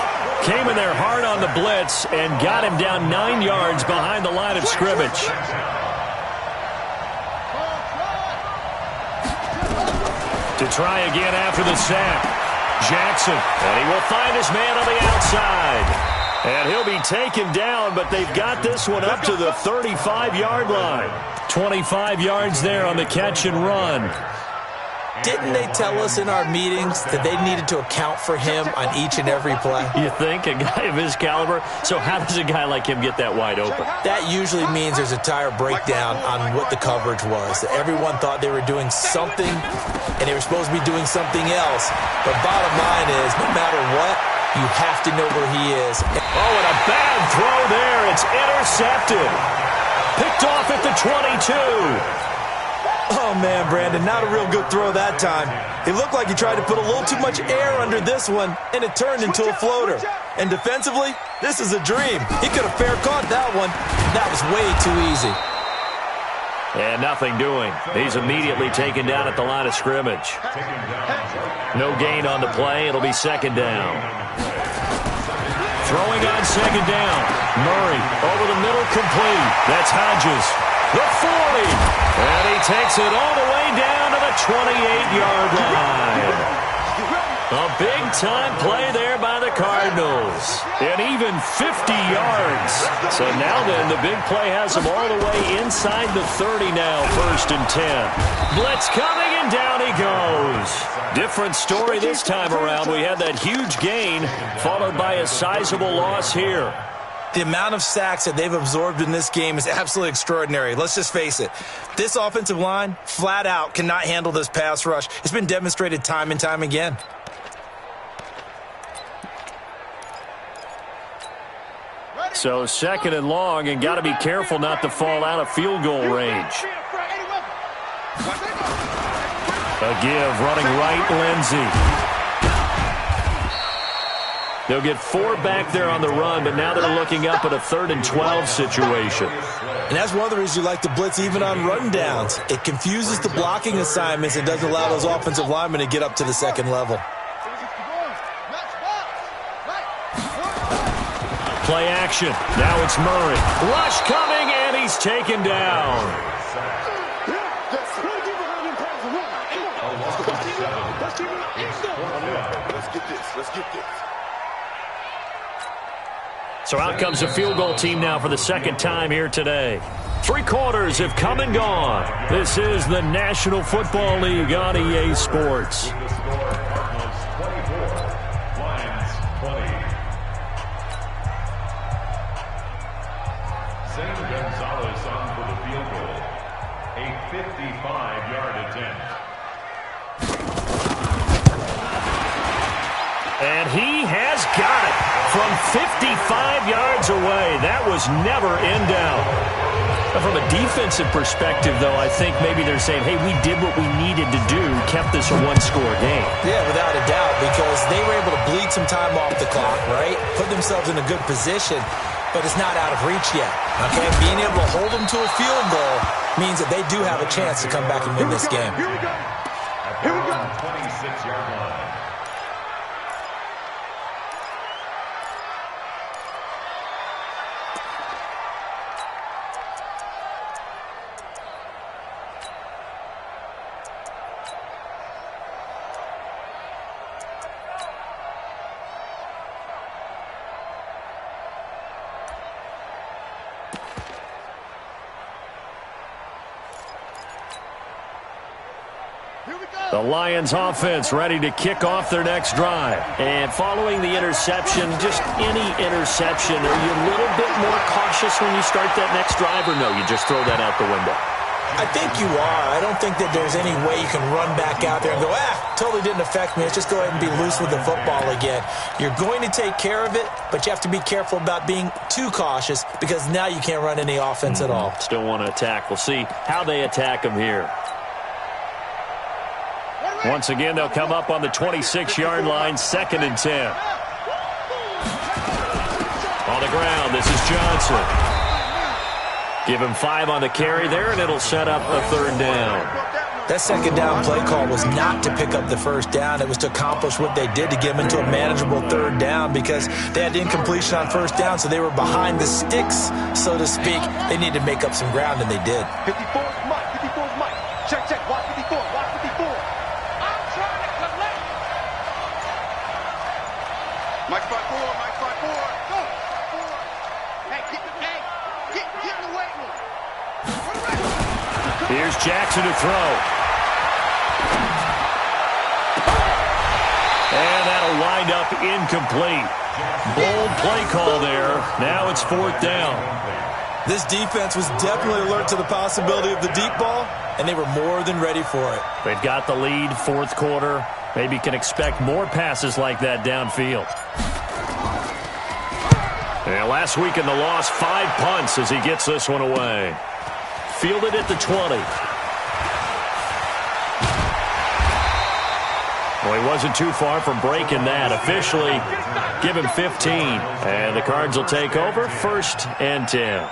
came in there hard on the blitz and got him down 9 yards behind the line of scrimmage. To try again after the sack. Jackson, and he will find his man on the outside. And he'll be taken down, but they've got this one up to the 35-yard line. 25 yards there on the catch and run. Didn't they tell us in our meetings that they needed to account for him on each and every play? You think? A guy of his caliber? So how does a guy like him get that wide open? That usually means there's a entire breakdown on what the coverage was. That everyone thought they were doing something, and they were supposed to be doing something else. But bottom line is, no matter what, you have to know where he is. Oh, and a bad throw there. It's intercepted. Picked off at the 22. Oh, man, Brandon, not a real good throw that time. It looked like he tried to put a little too much air under this one, and it turned into a floater. And defensively, this is a dream. He could have fair caught that one. That was way too easy. And nothing doing. He's immediately taken down at the line of scrimmage. No gain on the play. It'll be second down. Throwing on second down. Murray over the middle, complete. That's Hodges. The 40. And he takes it all the way down to the 28-yard line. A big-time play there by the Cardinals. And even 50 yards. So now then, the big play has them all the way inside the 30 now, 1st and 10. Blitz coming, and down he goes. Different story this time around. We had that huge gain, followed by a sizable loss here. The amount of sacks that they've absorbed in this game is absolutely extraordinary. Let's just face it. This offensive line, flat out, cannot handle this pass rush. It's been demonstrated time and time again. So second and long, and got to be careful not to fall out of field goal range. A give, running right, Lindsey. They'll get 4 back there on the run, but now they're looking up at a 3rd and 12 situation. And that's one of the reasons you like to blitz even on rundowns. It confuses the blocking assignments and doesn't allow those offensive linemen to get up to the second level. Play action. Now it's Murray. Rush coming, and he's taken down. Let's get this. So out comes the field goal team now for the second time here today. 3 quarters have come and gone. This is the National Football League on EA Sports. Zane Gonzalez on for the field goal. A 55-yard attempt. And he has got it from 55 yards away. That was never in doubt. From a defensive perspective, though, I think maybe they're saying, hey, we did what we needed to do, kept this a 1-score game. Yeah, without a doubt, because they were able to bleed some time off the clock, right? Put themselves in a good position, but it's not out of reach yet. Okay, being able to hold them to a field goal means that they do have a chance to come back and win this game. Here we go. Here we go. 26-yard line. The Lions offense ready to kick off their next drive. And following the interception, just any interception, are you a little bit more cautious when you start that next drive, or no, you just throw that out the window? I think you are. I don't think that there's any way you can run back out there and go, totally didn't affect me. Let's just go ahead and be loose with the football again. You're going to take care of it, but you have to be careful about being too cautious because now you can't run any offense at all. Still want to attack. We'll see how they attack them here. Once again, they'll come up on the 26-yard line, 2nd and 10. On the ground, this is Johnson. Give him 5 on the carry there, and it'll set up a 3rd down. That 2nd down play call was not to pick up the 1st down. It was to accomplish what they did to get them into a manageable 3rd down because they had incompletion on 1st down, so they were behind the sticks, so to speak. They needed to make up some ground, and they did. 54's Mike. 54's Mike. Check, check. Watch 54. Watch 54. I'm trying to collect. Mike 5-4. Mike 5-4. Go. Hey, get in the weight room. Here's Jackson to throw. And that'll wind up incomplete. Bold play call there. Now it's 4th down. This defense was definitely alert to the possibility of the deep ball, and they were more than ready for it. They've got the lead, 4th quarter. Maybe can expect more passes like that downfield. And last week in the loss, 5 punts as he gets this one away. Fielded at the 20. Well, he wasn't too far from breaking that. Officially, give him 15. And the Cards will take over 1st and 10.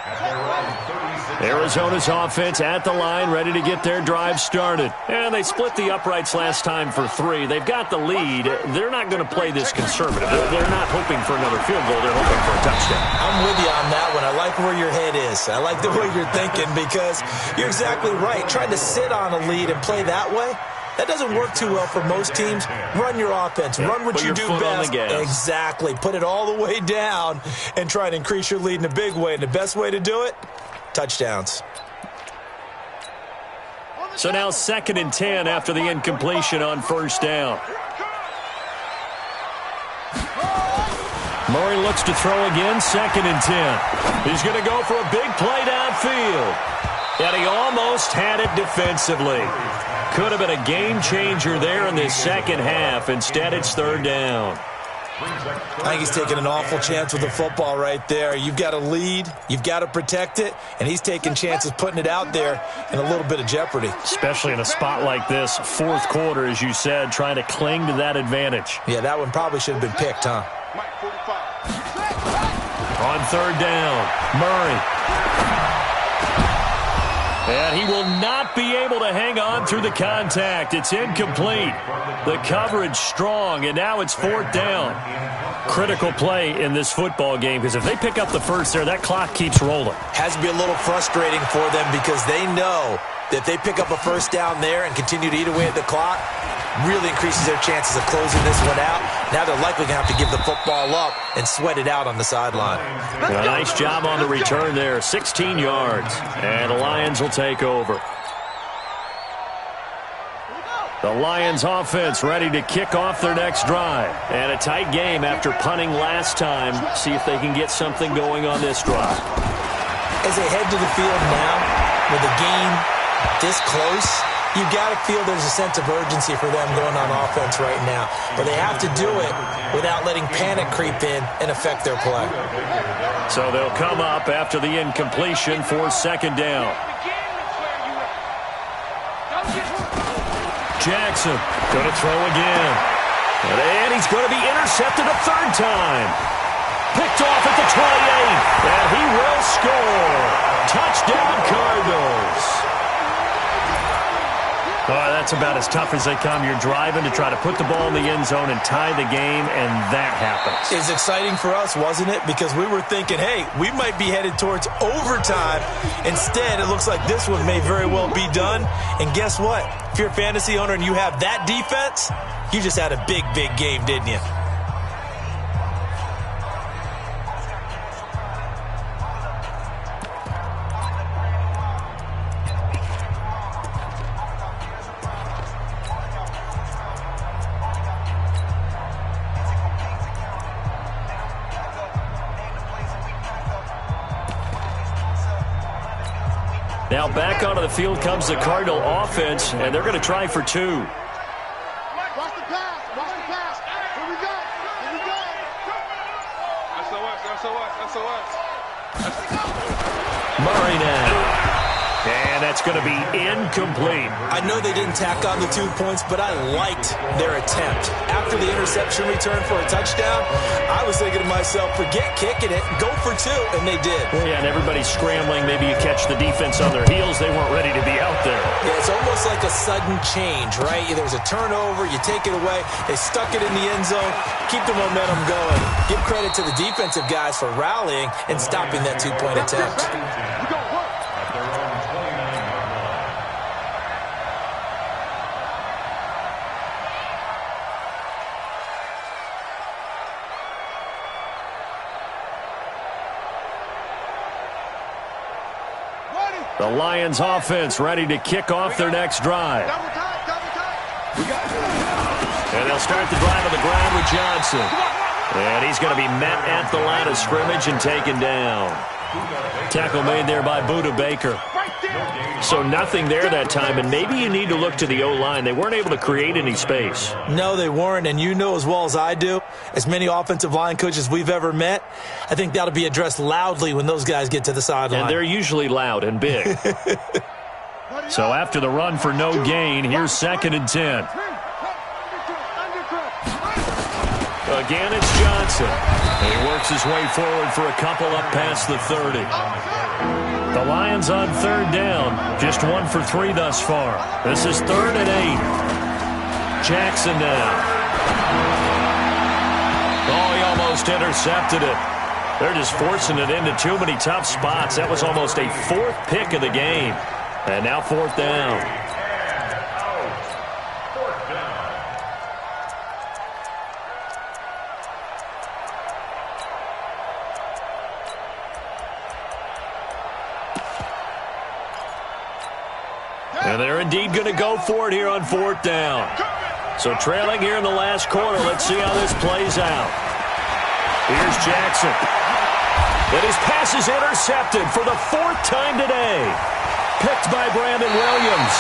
Arizona's offense at the line, ready to get their drive started. And they split the uprights last time for 3. They've got the lead. They're not going to play this conservative. They're not hoping for another field goal. They're hoping for a touchdown. I'm with you on that one. I like where your head is. I like the way you're thinking because you're exactly right. Trying to sit on a lead and play that way, that doesn't work too well for most teams. Run your offense. Run what you do best. Exactly. Put it all the way down and try to increase your lead in a big way. And the best way to do it, touchdowns. So now 2nd and 10 after the incompletion on 1st down. Murray looks to throw again, 2nd and 10. He's going to go for a big play downfield. And he almost had it defensively. Could have been a game changer there in this 2nd half. Instead, it's 3rd down. I think he's taking an awful chance with the football right there. You've got to lead, you've got to protect it, and he's taking chances putting it out there in a little bit of jeopardy. Especially in a spot like this, 4th quarter, as you said, trying to cling to that advantage. Yeah, that one probably should have been picked, huh? On 3rd down, Murray. And he will not be able to hang on through the contact. It's incomplete. The coverage strong, and now it's 4th down. Critical play in this football game because if they pick up the 1st there, that clock keeps rolling. Has to be a little frustrating for them because they know that if they pick up a 1st down there and continue to eat away at the clock, really increases their chances of closing this one out. Now they're likely going to have to give the football up and sweat it out on the sideline. A nice job on the return there, 16 yards. And the Lions will take over. The Lions offense ready to kick off their next drive. And a tight game after punting last time. See if they can get something going on this drive. As they head to the field now, with the game this close, you've got to feel there's a sense of urgency for them going on offense right now. But they have to do it without letting panic creep in and affect their play. So they'll come up after the incompletion for 2nd down. Jackson going to throw again. And he's going to be intercepted a 3rd time. Picked off at the 28. And he will score. Touchdown, Cardinals. Oh, that's about as tough as they come. You're driving to try to put the ball in the end zone and tie the game, and that happens. It's exciting for us, wasn't it? Because we were thinking, hey, we might be headed towards overtime. Instead, it looks like this one may very well be done. And guess what? If you're a fantasy owner and you have that defense, you just had a big, big game, didn't you? Now back onto the field comes the Cardinal offense, and they're going to try for 2. Watch the pass. Watch the pass. Here we go. Here we go. SOS. Murray now. And that's It's going to be incomplete. I know they didn't tack on the 2 points, but I liked their attempt. After the interception return for a touchdown, I was thinking to myself, forget kicking it, go for 2, and they did. Yeah, and everybody's scrambling. Maybe you catch the defense on their heels. They weren't ready to be out there. Yeah, it's almost like a sudden change, right? There's a turnover, you take it away, they stuck it in the end zone, keep the momentum going. Give credit to the defensive guys for rallying and stopping that 2-point attempt. The Lions offense ready to kick off their next drive. And they'll start the drive on the ground with Johnson. And he's going to be met at the line of scrimmage and taken down. Tackle made there by Budda Baker. So nothing there that time, and maybe you need to look to the O-line. They weren't able to create any space. No, they weren't, and you know as well as I do, as many offensive line coaches we've ever met, I think that'll be addressed loudly when those guys get to the sideline. And they're usually loud and big. So after the run for no gain, here's 2nd and 10. Again, it's Johnson. And he works his way forward for a couple up past the 30. The Lions on 3rd down. Just 1 for 3 thus far. This is 3rd and 8. Jackson now. Oh, he almost intercepted it. They're just forcing it into too many tough spots. That was almost a 4th pick of the game. And now 4th down. And they're indeed going to go for it here on 4th down. So trailing here in the last quarter. Let's see how this plays out. Here's Jackson. And his pass is intercepted for the 4th time today. Picked by Brandon Williams.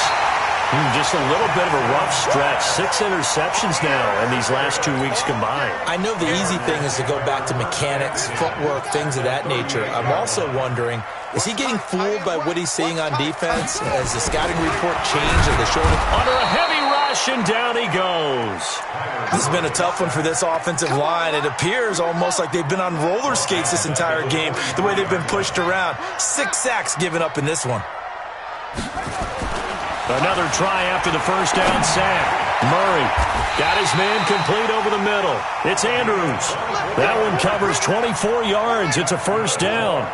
Just a little bit of a rough stretch. 6 interceptions now in these last 2 weeks combined. I know the easy thing is to go back to mechanics, footwork, things of that nature. I'm also wondering, is he getting fooled by what he's seeing on defense? Has the scouting report changed? Are they showing him under a heavy rush, and down he goes. This has been a tough one for this offensive line. It appears almost like they've been on roller skates this entire game, the way they've been pushed around. 6 sacks given up in this one. Another try after the 1st down sack. Murray got his man complete over the middle. It's Andrews. That one covers 24 yards. It's a 1st down.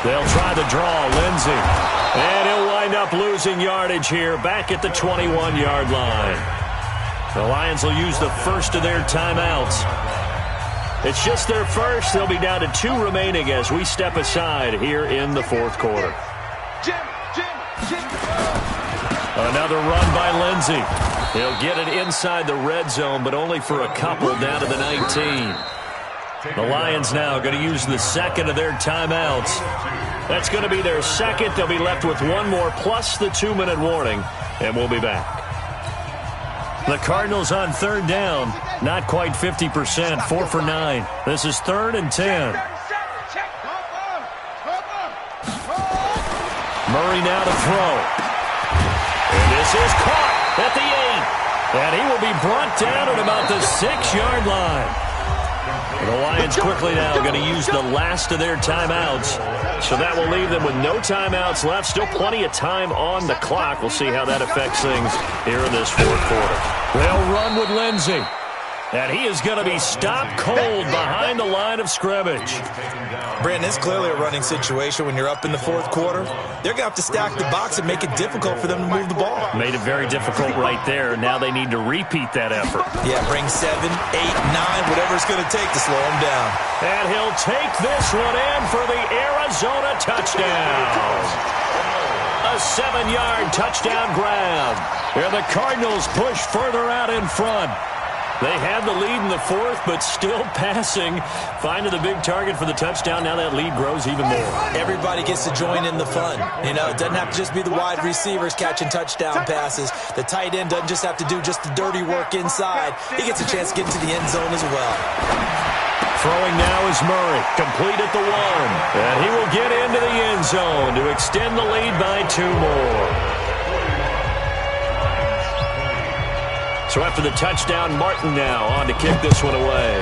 They'll try the draw, Lindsey. And he'll wind up losing yardage here back at the 21-yard line. The Lions will use the first of their timeouts. It's just their first. They'll be down to 2 remaining as we step aside here in the 4th quarter. Another run by Lindsey. He'll get it inside the red zone, but only for a couple down to the 19. The Lions now going to use the 2nd of their timeouts. That's going to be their 2nd. They'll be left with 1 more plus the 2-minute warning, and we'll be back. The Cardinals on 3rd down. Not quite 50%. 4 for 9. This is 3rd and 10. Murray now to throw. And this is caught at the 8. And he will be brought down at about the 6-yard line. The Lions quickly now going to use the last of their timeouts. So that will leave them with no timeouts left. Still plenty of time on the clock. We'll see how that affects things here in this 4th quarter. They'll run with Lindsey. And he is going to be stopped cold behind the line of scrimmage. Brandon, it's clearly a running situation when you're up in the 4th quarter. They're going to have to stack the box and make it difficult for them to move the ball. Made it very difficult right there. Now they need to repeat that effort. Yeah, bring 7, 8, 9, whatever it's going to take to slow him down. And he'll take this one in for the Arizona touchdown. A 7-yard touchdown grab. And the Cardinals push further out in front. They had the lead in the 4th, but still passing. Finding the big target for the touchdown. Now that lead grows even more. Everybody gets to join in the fun. You know, it doesn't have to just be the wide receivers catching touchdown passes. The tight end doesn't just have to do just the dirty work inside. He gets a chance to get into the end zone as well. Throwing now is Murray. Complete at the 1. And he will get into the end zone to extend the lead by 2 more. So after the touchdown, Martin now on to kick this one away.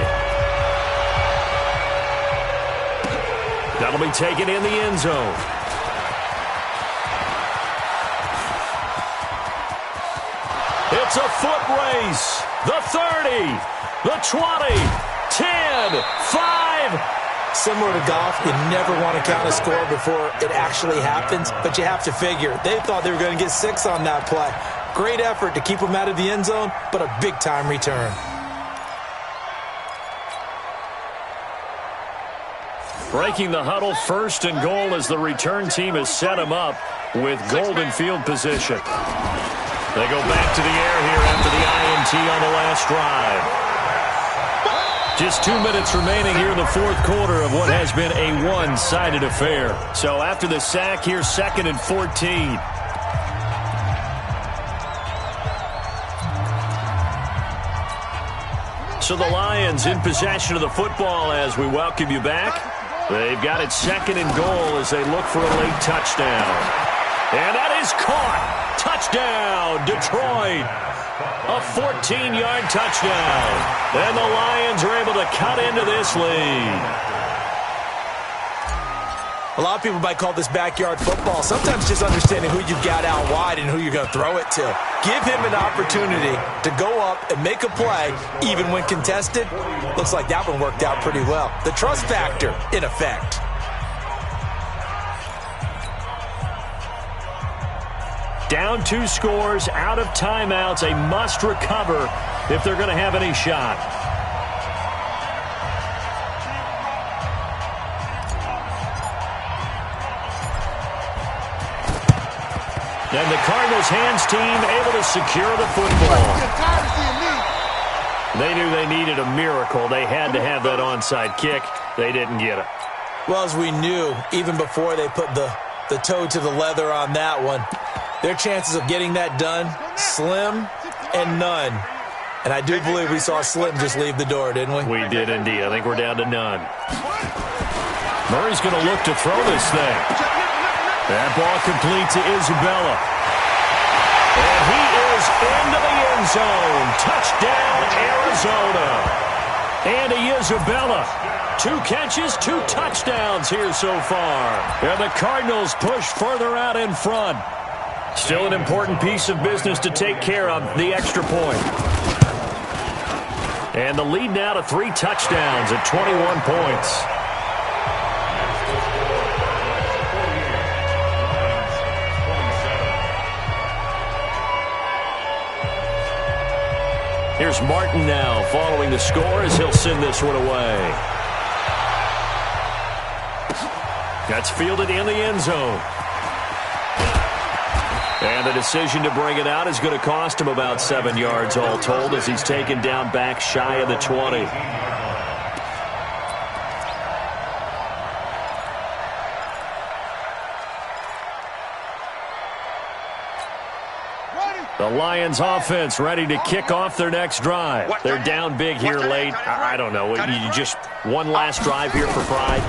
That'll be taken in the end zone. It's a foot race. The 30, the 20, 10, 5. Similar to golf, you never want to count a score before it actually happens, but you have to figure. They thought they were going to get 6 on that play. Great effort to keep them out of the end zone, but a big-time return. Breaking the huddle, 1st and goal as the return team has set him up with golden field position. They go back to the air here after the INT on the last drive. Just 2 minutes remaining here in the 4th quarter of what has been a one-sided affair. So after the sack here, 2nd and 14. So the Lions in possession of the football as we welcome you back. They've got it 2nd and goal as they look for a late touchdown. And that is caught. Touchdown, Detroit. A 14-yard touchdown. And the Lions are able to cut into this lead. A lot of people might call this backyard football. Sometimes just understanding who you've got out wide and who you're going to throw it to. Give him an opportunity to go up and make a play, even when contested. Looks like that one worked out pretty well. The trust factor, in effect. Down 2 scores, out of timeouts, a must recover if they're going to have any shot. And the Cardinals hands team able to secure the football. They knew they needed a miracle. They had to have that onside kick. They didn't get it. Well, as we knew, even before they put the toe to the leather on that one, their chances of getting that done, slim and none. And I do believe we saw Slim just leave the door, didn't we? We did indeed. I think we're down to none. Murray's going to look to throw this thing. That ball complete to Isabella. And he is into the end zone. Touchdown, Arizona. Andy Isabella. 2 catches, 2 touchdowns here so far. And the Cardinals push further out in front. Still an important piece of business to take care of, the extra point. And the lead now to 3 touchdowns at 21 points. Here's Martin now following the score as he'll send this one away. That's fielded in the end zone. And the decision to bring it out is going to cost him about 7 yards all told as he's taken down back shy of the 20. The Lions offense ready to kick off their next drive. They're down big here late. I don't know. You just one last drive here for pride?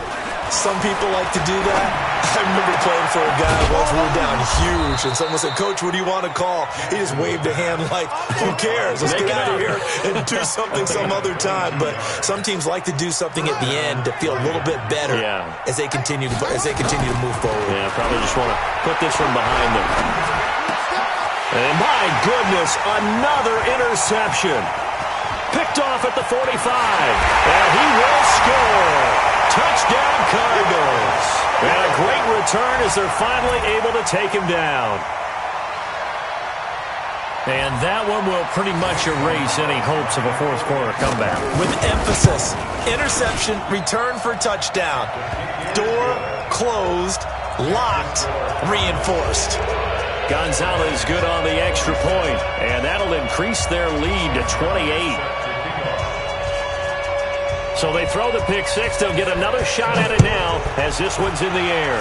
Some people like to do that. I remember playing for a guy once we were down huge, and someone said, "Coach, what do you want to call?" He just waved a hand like, who cares? Let's get out of here and do something some other time. But some teams like to do something at the end to feel a little bit better as they continue to move forward. Yeah, probably just want to put this one behind them. And my goodness, another interception. Picked off at the 45. And he will score. Touchdown, Cardinals. And a great return as they're finally able to take him down. And that one will pretty much erase any hopes of a fourth quarter comeback. With emphasis, interception, return for touchdown. Door closed, locked, reinforced. Gonzalez good on the extra point, and that'll increase their lead to 28. So they throw the pick six. They'll get another shot at it now as this one's in the air.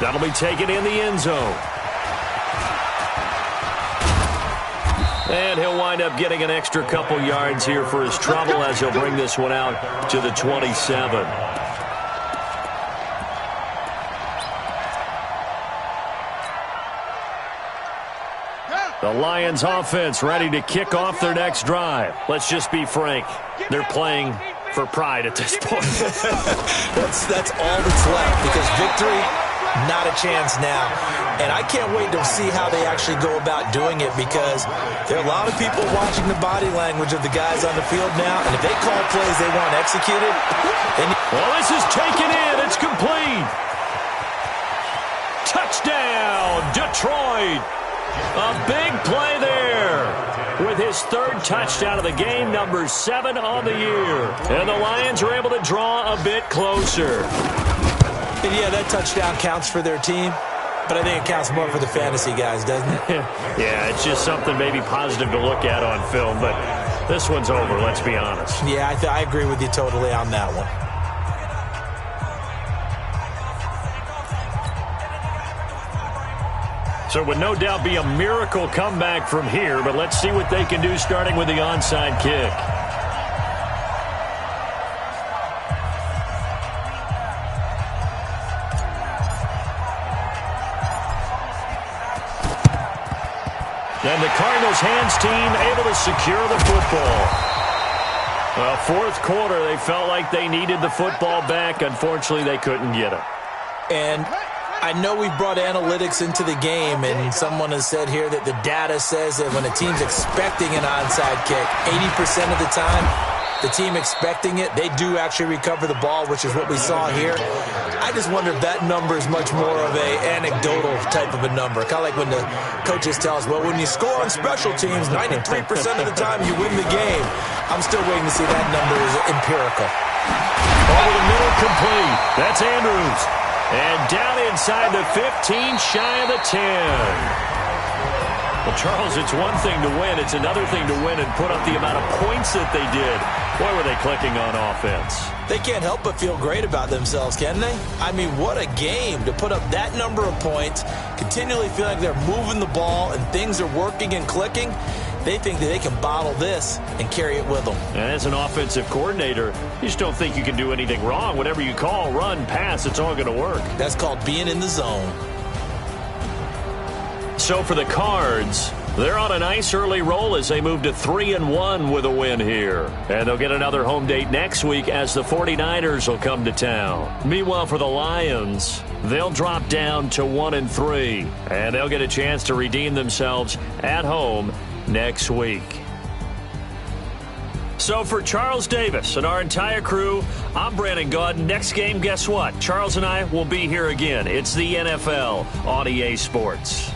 That'll be taken in the end zone. And he'll wind up getting an extra couple yards here for his trouble as he'll bring this one out to the 27. The Lions offense ready to kick off their next drive. Let's just be frank. They're playing for pride at this point. That's all that's left, because victory, not a chance now. And I can't wait to see how they actually go about doing it, because there are a lot of people watching the body language of the guys on the field now, and if they call plays they want executed, well, this is taken in. It's complete. Touchdown, Detroit. A big play there with his third touchdown of the game, number 7 on the year. And the Lions are able to draw a bit closer. And yeah, that touchdown counts for their team, but I think it counts more for the fantasy guys, doesn't it? Yeah, it's just something maybe positive to look at on film, but this one's over, let's be honest. Yeah, I agree with you totally on that one. So it would no doubt be a miracle comeback from here, but let's see what they can do starting with the onside kick. And the Cardinals hands team able to secure the football. Fourth quarter, they felt like they needed the football back. Unfortunately, they couldn't get it. And I know we've brought analytics into the game, and someone has said here that the data says that when a team's expecting an onside kick, 80% of the time, the team expecting it, they do actually recover the ball, which is what we saw here. I just wonder if that number is much more of a anecdotal type of a number. Kind of like when the coaches tell us, well, when you score on special teams, 93% of the time you win the game. I'm still waiting to see that number is empirical. Over the middle, complete. That's Andrews. And down inside the 15, shy of the 10. Well, Charles, it's one thing to win. It's another thing to win and put up the amount of points that they did. Boy, were they clicking on offense. They can't help but feel great about themselves, can they? I mean, what a game to put up that number of points, continually feel like they're moving the ball and things are working and clicking. They think that they can bottle this and carry it with them. And as an offensive coordinator, you just don't think you can do anything wrong. Whatever you call, run, pass, it's all going to work. That's called being in the zone. So for the Cards, they're on a nice early roll as they move to 3-1 with a win here. And they'll get another home date next week as the 49ers will come to town. Meanwhile, for the Lions, they'll drop down to 1-3. And they'll get a chance to redeem themselves at home next week. So for Charles Davis and our entire crew, I'm Brandon Gaudin. Next game, guess what? Charles and I will be here again. It's the NFL on EA Sports.